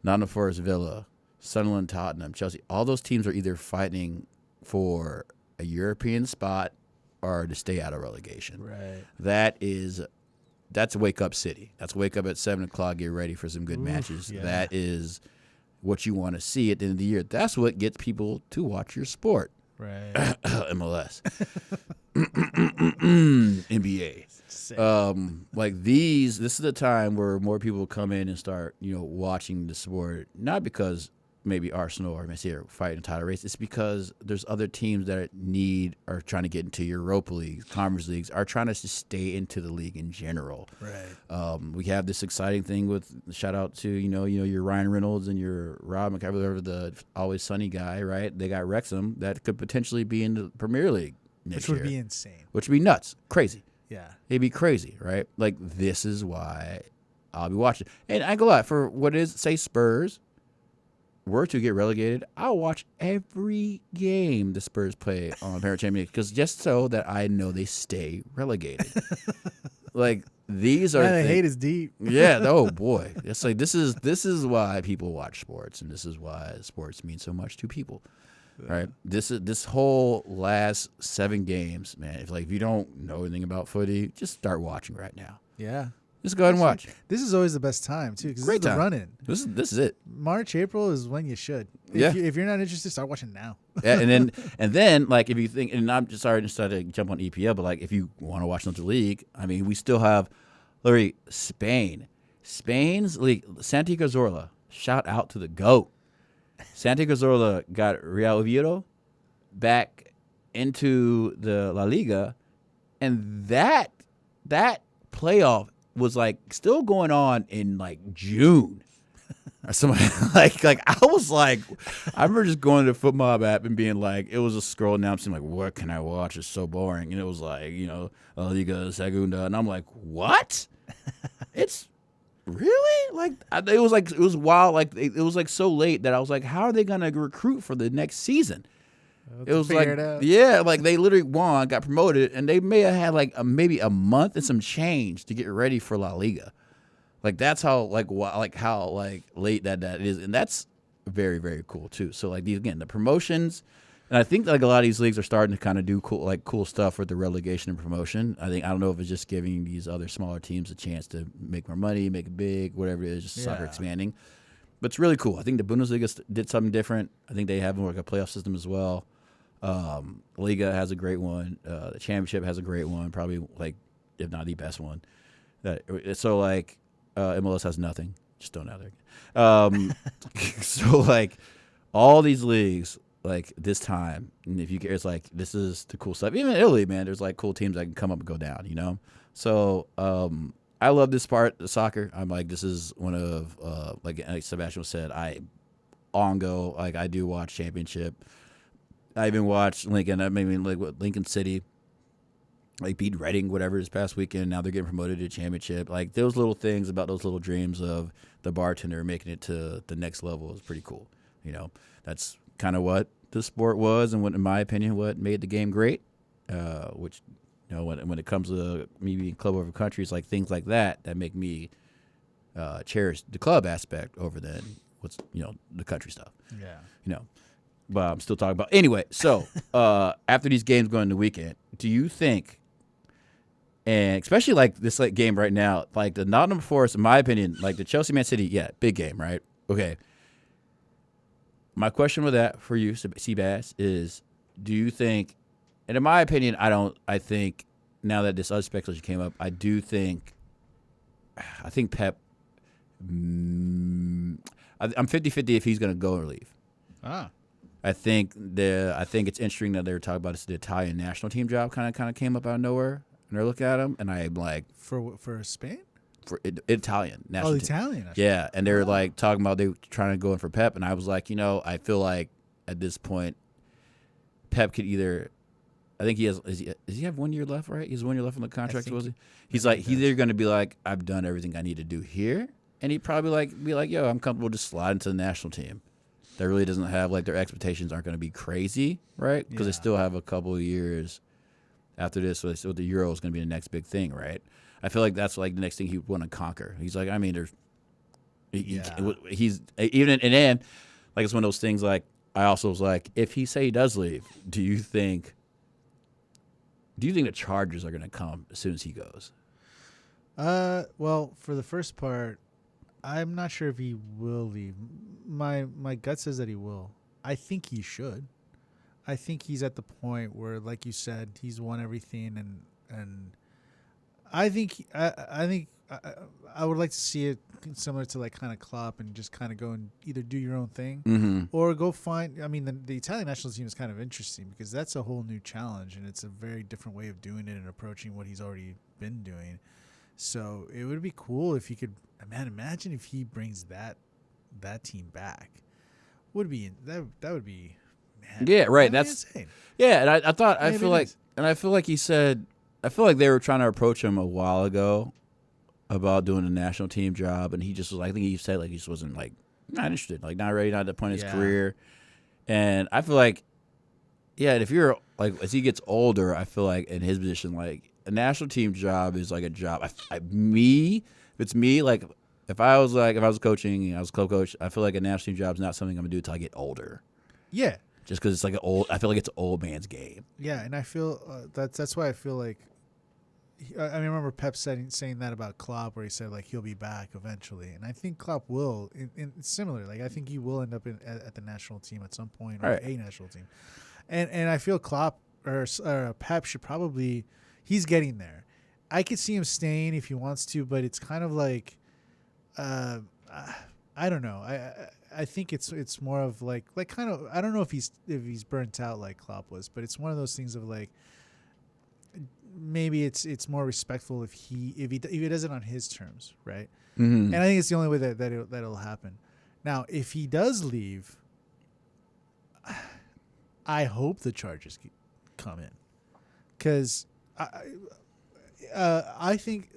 Nottingham Forest, Villa, Sunderland, Tottenham, Chelsea, all those teams are either fighting for a European spot or to stay out of relegation. Right. That's Wake Up City. That's wake up at 7 o'clock, get ready for some good matches. Yeah. That is what you want to see at the end of the year. That's what gets people to watch your sport. Right. MLS. NBA. Like this is the time where more people come in and start, watching the sport, not because maybe Arsenal or Man City are fighting a title race. It's because there's other teams that are trying to get into Europa leagues, Conference leagues, are trying to just stay into the league in general. Right. We have this exciting thing with shout out to your Ryan Reynolds and your Rob McCaffrey, the Always Sunny guy, right? They got Wrexham that could potentially be in the Premier League next year. Which would be insane. Which would be nuts, crazy. Yeah. It'd be crazy, right? Like this is why I'll be watching. And I go out for what is say Spurs were to get relegated, I'll watch every game the Spurs play on Parent Champions because just so that I know they stay relegated. Like these are the hate is deep. Yeah. Oh boy. It's like this is why people watch sports, and this is why sports mean so much to people. Right. This whole last 7 games, man. If you don't know anything about footy, just start watching right now. Yeah. Just go ahead and watch. This is always the best time too, because this Great is the time. run-in. This is it. March, April is when you should. Yeah. If you're not interested, start watching now. Yeah, and then like if you think, and I'm just sorry to jump on EPL, but like if you want to watch another league, I mean, we still have literally Spain's league, Santi Cazorla. Shout out to the GOAT. Santi Cazorla got Real Oviedo back into the La Liga, and that playoff was like still going on in like June or something. like I was like, I remember just going to the FootMob app and being like, it was just scrolling down, I'm like, what can I watch? It's so boring. And it was like, La Liga Segunda, and I'm like, what? It's really like it was wild. Like it was like so late that I was like, how are they gonna recruit for the next season? It was like, yeah, like they literally won, got promoted, and they may have had like maybe a month and some change to get ready for La Liga. Like that's how how late that is, and that's very, very cool too. So like the promotions, and I think like a lot of these leagues are starting to kind of do cool stuff with the relegation and promotion. I don't know if it's just giving these other smaller teams a chance to make more money, make it big, whatever it is, just soccer expanding. But it's really cool. I think the Bundesliga did something different. I think they have like a playoff system as well. Liga has a great one. The Championship has a great one, probably like if not the best one. So like MLS has nothing. Just don't know there. So like all these leagues like this time, and if you care, it's like this is the cool stuff. Even in Italy, man, there's like cool teams that can come up and go down. So I love this part of soccer. I'm like, this is one of like Sebastian said, I do watch Championship. I even watched Lincoln. I mean, like what Lincoln City, like beat Reading, whatever this past weekend. Now they're getting promoted to Championship. Like those little things about those little dreams of the bartender making it to the next level is pretty cool. That's kind of what the sport was, and what, in my opinion, what made the game great. Which, when it comes to me being club over country, it's like things like that make me cherish the club aspect over than what's the country stuff. Yeah. But I'm still talking about anyway. So after these games go into the weekend, do you think, and especially like this like game right now, like the Nottingham Forest, in my opinion, like the Chelsea Man City, yeah, big game, right? Okay. My question with that for you, Seabass, is do you think, and in my opinion, I think now that this other speculation came up, I think Pep, I'm 50-50 if he's going to go or leave. I think it's interesting that they were talking about this. The Italian national team job kind of came up out of nowhere, and they're looking at him, and I'm like, for Spain, for Italian national team. Italian, yeah, and they were like talking about they were trying to go in for Pep, and I was like, I feel like at this point, Pep could either, I think he has, does he have 1 year left? Right, he has 1 year left on the contract. Was he? He's either going to be like, I've done everything I need to do here, and he'd probably be like, yo, I'm comfortable just slide into the national team. That really doesn't have, like, their expectations aren't going to be crazy, right? Because they still have a couple of years after this. So the Euro is going to be the next big thing, right? I feel like that's, like, the next thing he would want to conquer. He's like, I mean, he's even, and then, like, it's one of those things, like, I also was like, if he does leave, do you think the Chargers are going to come as soon as he goes? Well, for the first part, I'm not sure if he will leave. My gut says that he will. I think he should. I think he's at the point where, like you said, he's won everything, and I think I would like to see it similar to like kind of Klopp and just kind of go and either do your own thing or go find. I mean, the Italian national team is kind of interesting because that's a whole new challenge, and it's a very different way of doing it and approaching what he's already been doing. So it would be cool if he could. Man, imagine if he brings that team back. That would be. Man, yeah, right. That's insane. Yeah, and I feel like he said. I feel like they were trying to approach him a while ago about doing a national team job, and he just was. I think he said like he just wasn't like not interested, like not ready, not at the point in his career. And I feel like, yeah, if you're like as he gets older, I feel like in his position, like a national team job is like a job. If it's me, like if I was coaching, I was club coach, I feel like a national team job is not something I'm gonna do until I get older. Yeah, just because it's like I feel like it's an old man's game. Yeah, and I feel that's why I feel like. I feel like it's an old man's game. Just because it's like an old. I feel like it's an old. I feel like it's an old man's game. Just because it's like an old. I feel like it's an old man's game. Yeah, just because it's like an old. I feel like it's an old man's game. Yeah, just because it's like an old. I feel like it's an old man's game. Yeah, just because it's like an old. I feel like it's an old. I feel like it's an old man's game. Yeah, just because it's like an old. I feel like it's an old man's game. Yeah, I remember Pep saying that about Klopp, where he said like he'll be back eventually, and I think Klopp will. In similar, like I think he will end up at the national team at some point, or Right. a national team, and I feel Klopp or Pep should probably, he's getting there. I could see him staying if he wants to, but it's kind of like, I don't know. I think it's more of like kind of, I don't know if he's burnt out like Klopp was, but it's one of those things of like, maybe it's more respectful if he does it on his terms, right? Mm-hmm. And I think it's the only way that it'll happen. Now, if he does leave, I hope the charges come in, because I think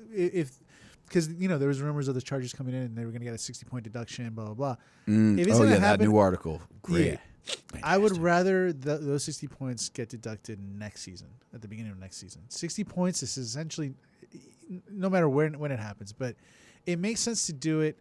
because there was rumors of the Chargers coming in and they were going to get a 60-point deduction, blah blah blah. If it's gonna happen, that new article, great. Yeah. I would rather those 60 points get deducted next season, at the beginning of next season. 60 points is essentially, no matter when it happens, but it makes sense to do it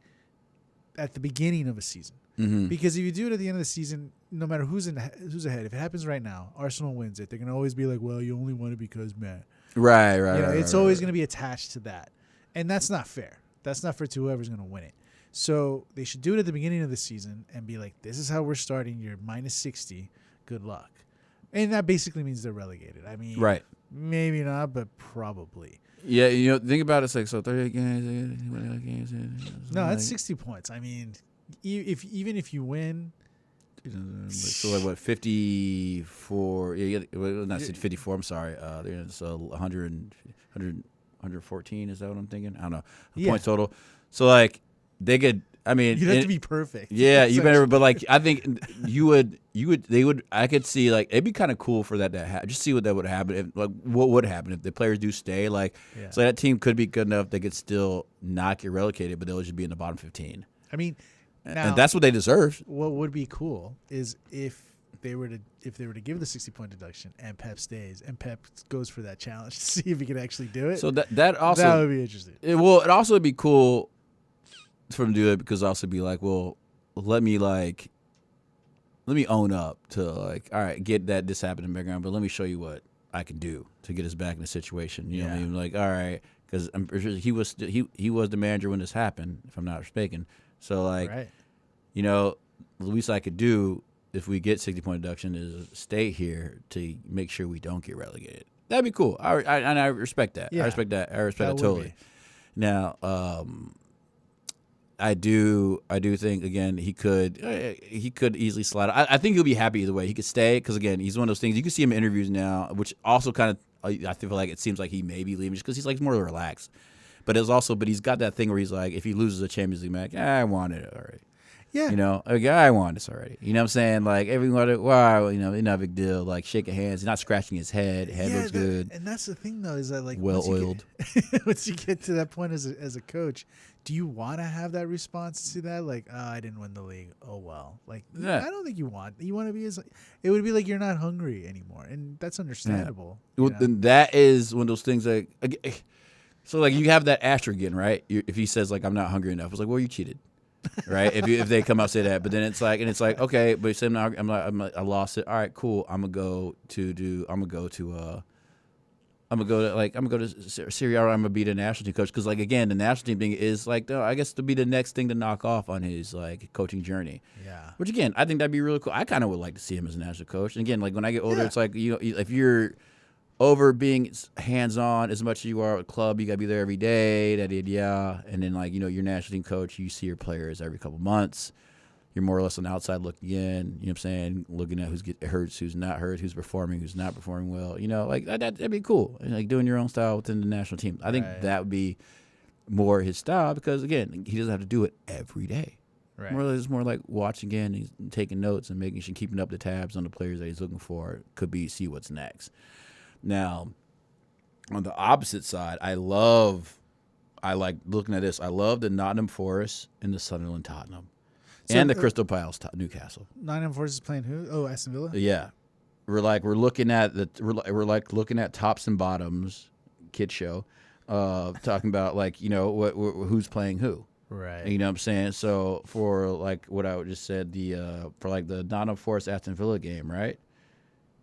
at the beginning of a season. Mm-hmm. Because if you do it at the end of the season, no matter who's ahead, if it happens right now, Arsenal wins it, they're going to always be like, well, you only won it because, man. Right. It's always going to be attached to that. And that's not fair. That's not fair to whoever's going to win it. So they should do it at the beginning of the season and be like, this is how we're starting. You're minus 60. Good luck. And that basically means they're relegated. I mean, right. Maybe not, but probably. Yeah, think about it. It's like, so 38 games. No, that's 60 points. I mean, even if you win. So like what, 54? Yeah, not 54. I'm sorry. There's 114. Is that what I'm thinking? I don't know. Points total. So like they could. I mean, you'd have to be perfect. Yeah, you better. But like, I think they would. I could see like it'd be kind of cool for that to happen. Just see what that would happen. If, like, what would happen if the players do stay? Like, so that team could be good enough they could still not get relegated, but they'll just be in the bottom 15. I mean. Now, and that's what they deserve. What would be cool is if they were to give the 60-point deduction and Pep stays and Pep goes for that challenge to see if he can actually do it. So that would be interesting. It also would be cool for him to do it because also be like, well, let me own up to like, all right, get that this happened in the background, but let me show you what I can do to get us back in the situation. You know what I mean? Like, all right, because I'm pretty sure he was the manager when this happened, if I'm not mistaken. So like, the least I could do if we get 60-point deduction is stay here to make sure we don't get relegated. That'd be cool. I respect that. Yeah. I respect that totally. Now, I do think again he could easily slide. I think he'll be happy either way. He could stay because again he's one of those things you can see him in interviews now, which also kind of I feel like it seems like he may be leaving just because he's like more relaxed. But he's got that thing where he's like, if he loses a Champions League match, I want it already. Yeah. I want this already. You know what I'm saying? Like, everyone, wow, not a big deal. Like, shaking hands. He's not scratching his head. Head looks good. And that's the thing, though, is that, like, well-oiled. Once you get to that point as a coach, do you want to have that response to that? Like, I didn't win the league. Oh, well. Like, I don't think you want to be it would be like you're not hungry anymore. And that's understandable. Yeah. Well, then that is one of those things like, so, like, you have that asterisk again, right? If he says, like, I'm not hungry enough, it's like, well, you cheated, right? if they come out and say that. But then it's like, okay, but you said I lost it. All right, cool. I'm going to go to Serie A. I'm going to be the national team coach. Because, like, again, the national team thing is, like, I guess to be the next thing to knock off on his, like, coaching journey. Yeah. Which, again, I think that'd be really cool. I kind of would like to see him as a national coach. And, again, like, when I get older, it's like, if you're over being hands-on as much as you are at a club, you got to be there every day, and then, like, your national team coach, you see your players every couple months. You're more or less on the outside looking in, you know what I'm saying, looking at who's getting hurt, who's not hurt, who's performing, who's not performing well. Like, that'd be cool. And, like, doing your own style within the national team. I think that would be more his style because, again, he doesn't have to do it every day. Right. It's more like watching again, he's taking notes and making sure, keeping up the tabs on the players that he's looking for. Could be see what's next. Now, on the opposite side, I like looking at this. I love the Nottingham Forest and the Sunderland Tottenham, and the Crystal Palace Newcastle. Nottingham Forest is playing who? Oh, Aston Villa. Yeah, we're looking at tops and bottoms, kid show, talking about like who's playing who. Right. You know what I'm saying? So for like what I just said, for like the Nottingham Forest Aston Villa game, right?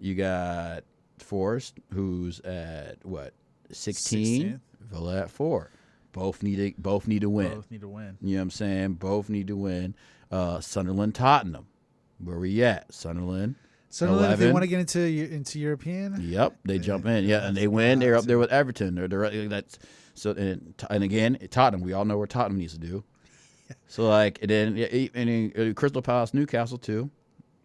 You got Forest, who's at what? 16. Villa at 4. Both need to win. Both need to win. You know what I'm saying? Both need to win. Sunderland, Tottenham. Where we at? Sunderland, if they 11. want to get into European. Yep, they jump in. Yeah, and they win. They're up there with Everton. That's so. And again, Tottenham. We all know what Tottenham needs to do. So like, and then Crystal Palace, Newcastle too.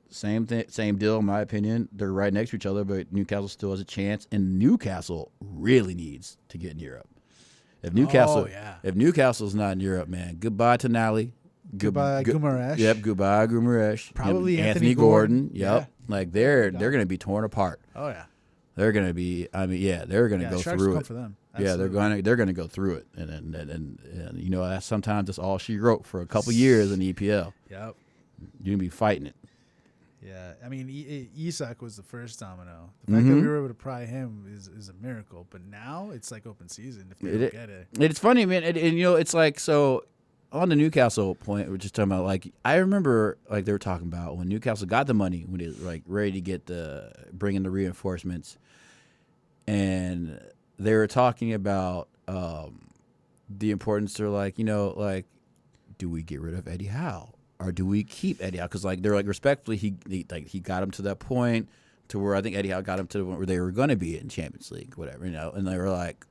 Same thing, same deal. In my opinion, they're right next to each other, but Newcastle still has a chance. And Newcastle really needs to get in Europe. If Newcastle's not in Europe, man, goodbye to Nally. Goodbye, Guimaraes. Yep, goodbye, Guimaraes. Probably Anthony Gordon. Yep, Yeah. like they're going to be torn apart. Oh yeah. They're going to be. I mean, yeah, they're going to go Sharks through come it. for them. Yeah, they're going to go through it, and you know sometimes that's all she wrote for a couple years in the EPL. Yep. You're gonna be fighting it. Yeah, I mean, Isak was the first domino. The fact that we were able to pry him is a miracle. But now it's like open season if they don't get it. It's funny, man, and you know, it's like so. On the Newcastle point, we're just talking about like I remember like they were talking about when Newcastle got the money when they was like ready to get bring in the reinforcements, and they were talking about the importance. They're like, you know, like, do we get rid of Eddie Howe or do we keep Eddie Howe? Because like they're like respectfully, he got him to that point to where I think Eddie Howe got him to the point where they were going to be in Champions League, whatever, you know. And they were like,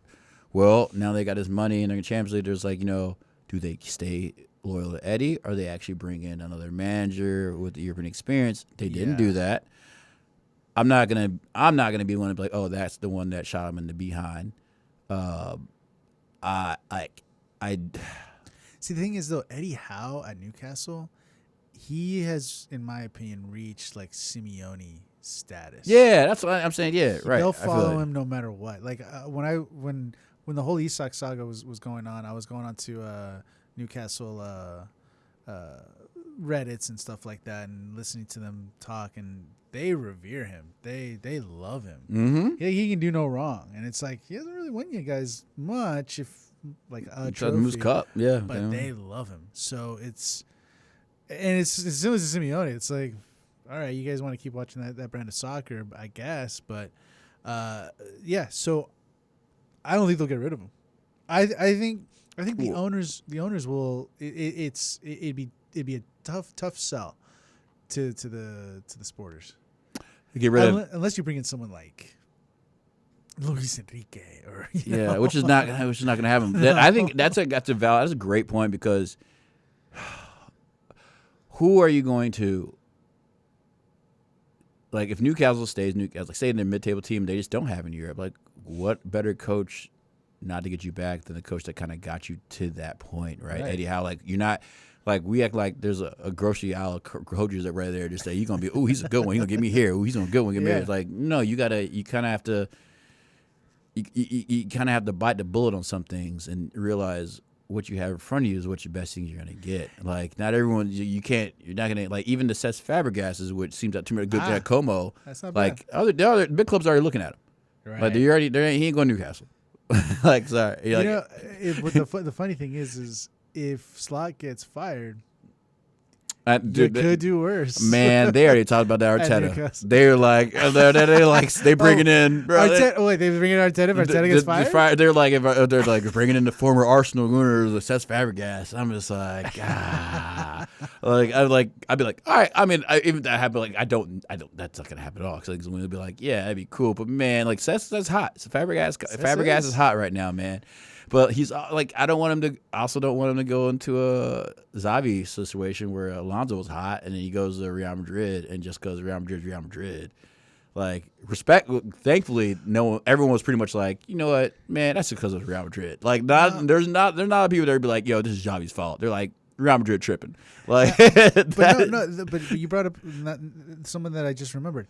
well, now they got his money and they're in Champions League. There's like, you know, do they stay loyal to Eddie or they actually bring in another manager with the European experience? They didn't do that. I'm not gonna be one to be like, oh, that's the one that shot him in the behind. I see. The thing is, though, Eddie Howe at Newcastle, he has, in my opinion, reached like Simeone status. Yeah, that's what I'm saying. Yeah, right. They'll follow him no matter what. Like when the whole Isak saga was going on, I was going on to Newcastle Reddits and stuff like that, and listening to them talk, and they revere him. They love him. Mm-hmm. He can do no wrong, and it's like he hasn't really won you guys much, if like a Moose trophy. Cup, yeah, But they love him. So it's as soon as Simeone, it's like, all right, you guys want to keep watching that brand of soccer, I guess, but yeah. So I don't think they'll get rid of him. I think the owners will. It'd be a tough sell to the sporters. Get rid of unless you bring in someone like Luis Enrique or which is not going to happen. I think that's a great point, because who are you going to, like, if Newcastle stays Newcastle, like say in their mid-table team, they just don't have in Europe. Like, what better coach not to get you back than the coach that kind of got you to that point, right? Eddie Howe, like, you're not. Like, we act like there's a grocery aisle coaches that right there just say, you're going to be, he's a good one. He's going to get me here. He's a good one. Get me here. It's like, no, you kind of have to, you kind of have to bite the bullet on some things and realize what you have in front of you is what your best things you're going to get. Like, not everyone, you're not going to, like, even the Cesc Fabregas, which seems like too many good at Como. That's not bad. Like, the other big clubs are already looking at him. Right. Like, he ain't going to Newcastle. Like, sorry. But the funny thing is if Slot gets fired, dude, they could do worse. Man, they already talked about that Arteta. They're like, they bringing in. Bro, Arteta, they bring in Arteta if Arteta gets fired? They're like bringing in the former Arsenal winner, the Cesc Fabregas. I'm just like, I'd be like, all right. I mean, even that happened, like, I don't. That's not gonna happen at all. Because someone would be like, yeah, that'd be cool. But man, like, that's hot. So Fabregas is hot right now, man. But he's like, I also don't want him to go into a Xavi situation where Alonso was hot and then he goes to Real Madrid and just goes Real Madrid. Like, thankfully, everyone was pretty much like, you know what, man, that's because of Real Madrid. Like, there's not a lot of people that be like, yo, this is Xavi's fault. They're like, Real Madrid tripping. Like, but you brought up someone that I just remembered,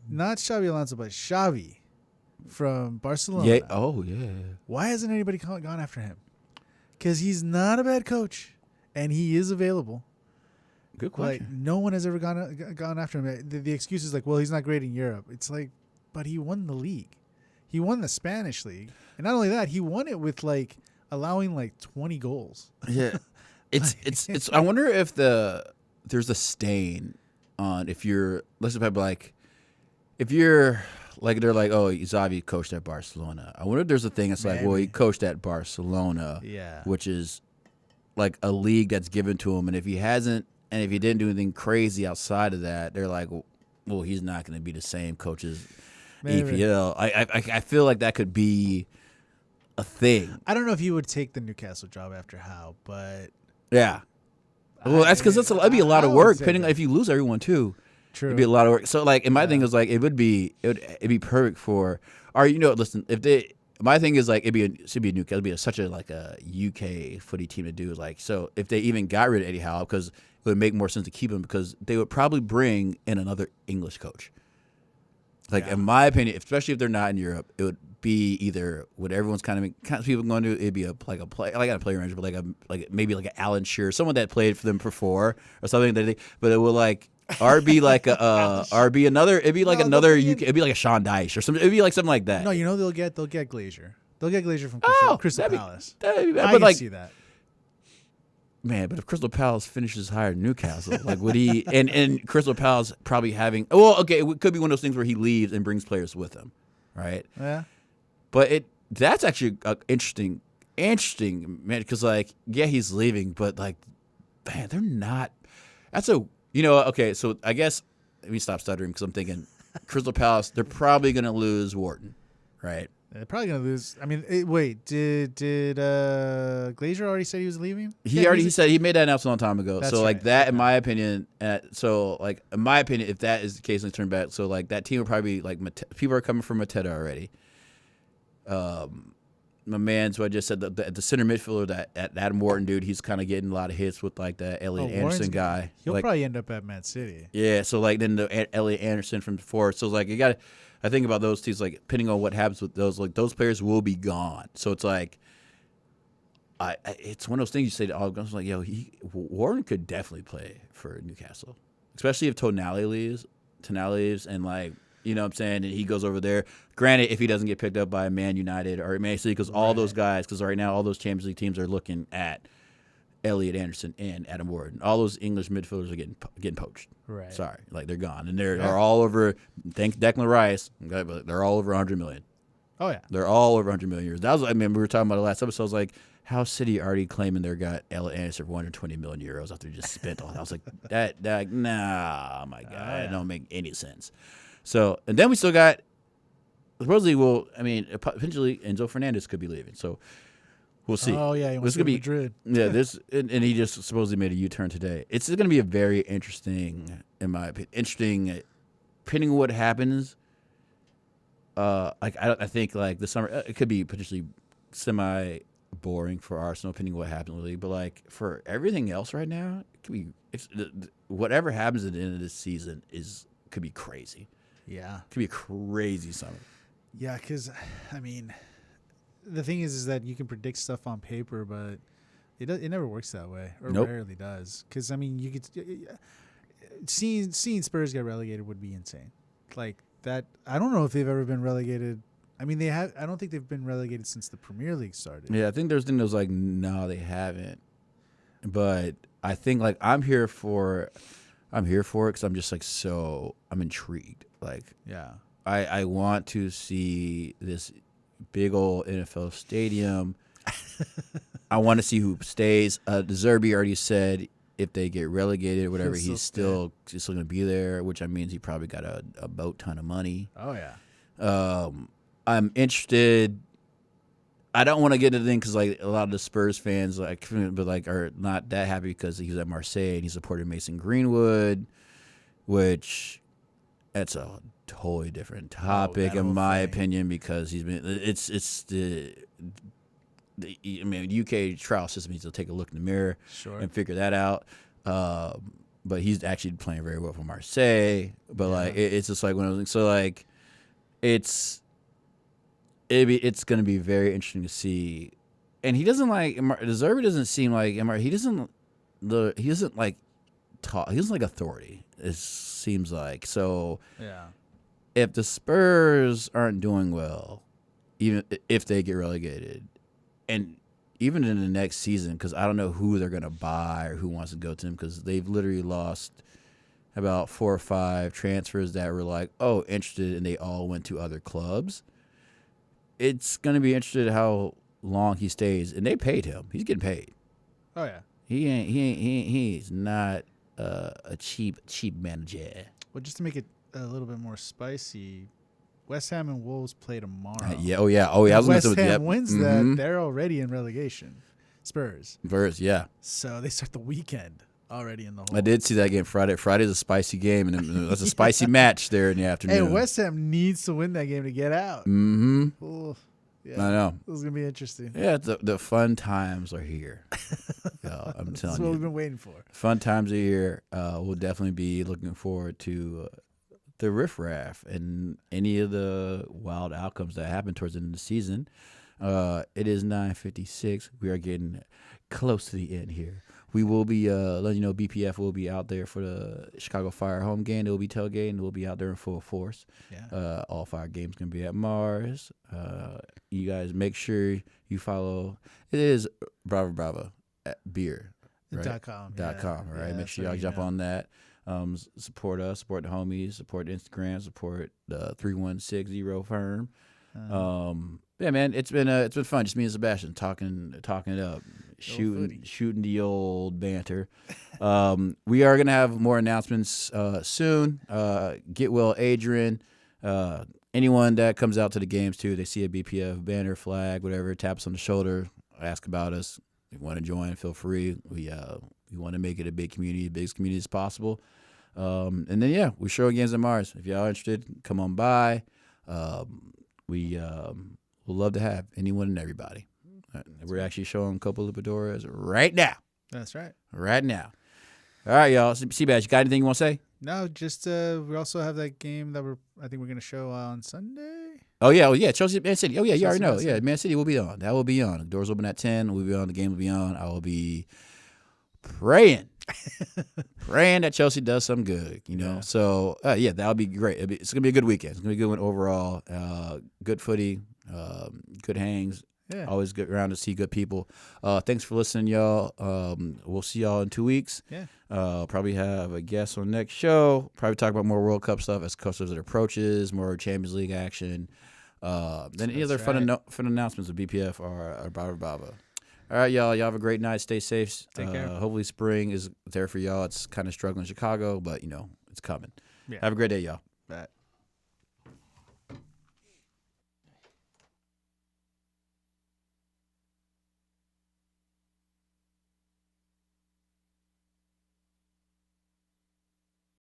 not Xavi Alonso, but Xavi from Barcelona. Yeah. Oh, yeah. Why hasn't anybody gone after him? Because he's not a bad coach, and he is available. Good question. Like, no one has ever gone after him. The excuse is like, well, he's not great in Europe. It's like, but he won the league. He won the Spanish league, and not only that, he won it with like allowing like 20 goals. Yeah. It's. I wonder if there's a stain on if you're. Let's say like, if you're Like they're like, oh, Xavi coached at Barcelona. I wonder if there's a thing that's like, well, he coached at Barcelona, which is like a league that's given to him, and if he hasn't, and if he didn't do anything crazy outside of that, they're like, well, he's not going to be the same coach as EPL. I feel like that could be a thing. I don't know if he would take the Newcastle job after Howe, but yeah. Well, that's because that'd be a lot of work. Depending if you lose everyone too, it'd be a lot of work. So like, and my thing is like, it'd be perfect for. Or listen, if they. My thing is like it should be a Newcastle. It'd be such a like a UK footy team to do. Like so, if they even got rid of Eddie Howe, because it would make more sense to keep him, because they would probably bring in another English coach. Like in my opinion, especially if they're not in Europe, it would be either what everyone's kind of people going to do. It'd be a player manager, but maybe like an Alan Shearer, someone that played for them before or something. But it would like. Or be like another. It'd be like another UK. It'd be like a Sean Dyche or something. It'd be like something like that. No, they'll get Glazer. They'll get Glazer from Crystal Palace. I can see that. Man, but if Crystal Palace finishes higher than Newcastle, like would he? And Crystal Palace probably having. Well, okay, it could be one of those things where he leaves and brings players with him, right? Yeah. But that's actually interesting, man. Because he's leaving, but like, man, they're not. That's a. Okay, so I guess let me stop stuttering because I'm thinking Crystal Palace, they're probably going to lose Wharton, right? They're probably going to lose. I mean, wait, did Glazer already say he was leaving? He said he made that announcement a long time ago. That's so like right. that, in my opinion, in my opinion, if that is the case, let's turn back. So like that team will probably be like people are coming from Mateta already. My man, so I just said the center midfielder that Adam Wharton dude, he's kind of getting a lot of hits with like that Elliot Anderson guy. He'll probably end up at Man City. Yeah, so like then the Elliot Anderson from before. So like I think about those teams, like depending on what happens with those, like those players will be gone. So it's like, it's one of those things you say to all guys like, yo, Wharton could definitely play for Newcastle, especially if Tonali leaves, and like. You know what I'm saying? And he goes over there. Granted, if he doesn't get picked up by Man United or Man City, because all those guys, because right now all those Champions League teams are looking at Elliot Anderson and Adam Wharton. All those English midfielders are getting poached. Right. Sorry, like they're gone, and they're all over. Thank Declan Rice, but they're all over 100 million. Oh yeah, they're all over 100 million euros. That was, I mean, we were talking about the last episode. I was like, how City already claiming they got Elliot Anderson for 120 million euros after they just spent all that. I was like, that nah, my God, that don't make any sense. So, and then we still got, supposedly, potentially Enzo Fernandez could be leaving. So, we'll see. Oh, yeah, he wants to go to Madrid. Yeah, and he just supposedly made a U-turn today. It's going to be a very interesting, in my opinion, depending on what happens. I think, like, the summer, it could be potentially semi-boring for Arsenal, depending on what happens in the league. But, like, for everything else right now, it could be, whatever happens at the end of this season could be crazy. Yeah. It could be a crazy summer. Yeah, because, I mean, the thing is that you can predict stuff on paper, but it never works that way, or rarely does. Because, I mean, you could seeing Spurs get relegated would be insane. Like, that, I don't know if they've ever been relegated. I mean, I don't think they've been relegated since the Premier League started. Yeah, I think there's things like, no, they haven't. But I think, like, I'm here for it because I'm just, like, I'm intrigued. Like, yeah, I want to see this big old NFL stadium. I want to see who stays. De Zerbi already said if they get relegated or whatever, he's still going to be there, which means he probably got a boat ton of money. Oh, yeah. I'm interested. I don't want to get into the thing because like a lot of the Spurs fans are not that happy because he was at Marseille and he supported Mason Greenwood, which that's a totally different topic in my opinion because he's been it's the UK trial system needs to take a look in the mirror and figure that out. But he's actually playing very well for Marseille. But like it's just like one of those things. So like it's gonna be very interesting to see. And he doesn't like Deserby doesn't seem like he doesn't like talk. He doesn't like authority. It seems like so. Yeah. If the Spurs aren't doing well, even if they get relegated, and even in the next season, because I don't know who they're gonna buy or who wants to go to them, because they've literally lost about 4 or 5 transfers that were like, oh, interested, and they all went to other clubs. It's going to be interesting how long he stays, and they paid him. He's getting paid. Oh yeah. He's not a cheap manager. Well, just to make it a little bit more spicy, West Ham and Wolves play tomorrow. Yeah. Oh yeah. I was West gonna say, Ham wins that, they're already in relegation. Spurs. Yeah. So they start the weekend already in the hole. I did see that game Friday. Friday's a spicy game, and that's a spicy match there in the afternoon. Hey, West Ham needs to win that game to get out. Mm-hmm. Ooh, yeah. I know. This is gonna be interesting. Yeah, the fun times are here. Yo, I'm telling That's what you, we've been waiting for. fun times are here. We'll definitely be looking forward to the riffraff and any of the wild outcomes that happen towards the end of the season. It is 9:56. We are getting close to the end here. We will be letting you know BPF will be out there for the Chicago Fire home game. It will be tailgating. We'll be out there in full force. Yeah. All 5 games going to be at Mars. You guys make sure you follow. It is Bravo at beer. Right? .com. .com. All right. Yeah, make sure so y'all you jump know. on that. Support us. Support the homies. Support Instagram. Support the 3160 firm. Yeah, man, it's been fun. Just me and Sebastian talking it up, shooting the old banter. We are gonna have more announcements soon. Get well, Adrian. Anyone that comes out to the games too, they see a BPF banner, flag, whatever, taps on the shoulder, ask about us. If you want to join, feel free. We want to make it a big community, biggest community as possible. And then we show games at Mars. If y'all are interested, come on by. We would love to have anyone and everybody. We're actually showing Copa Libertadores right now. That's right. Right now. All right, y'all. Seabass, you got anything you want to say? No, just we also have that game that I think we're gonna show on Sunday. Oh yeah. Chelsea, Man City. Oh yeah, you already know. Chelsea, Yeah, Man City will be on. That will be on. The doors open at 10. We'll be on. The game will be on. I will be praying that Chelsea does some good. You know. Yeah. So that'll be great. It's gonna be a good weekend. It's gonna be a good one overall. Good footy. Good hangs. Yeah. Always good around to see good people. Thanks for listening, y'all. We'll see y'all in 2 weeks. Yeah. Probably have a guest on next show. Probably talk about more World Cup stuff as close as it approaches, more Champions League action. Then any other fun announcements of BPF or Baba. All right, y'all. Y'all have a great night. Stay safe. Take care. Hopefully spring is there for y'all. It's kind of struggling in Chicago, but, it's coming. Yeah. Have a great day, y'all. Bye.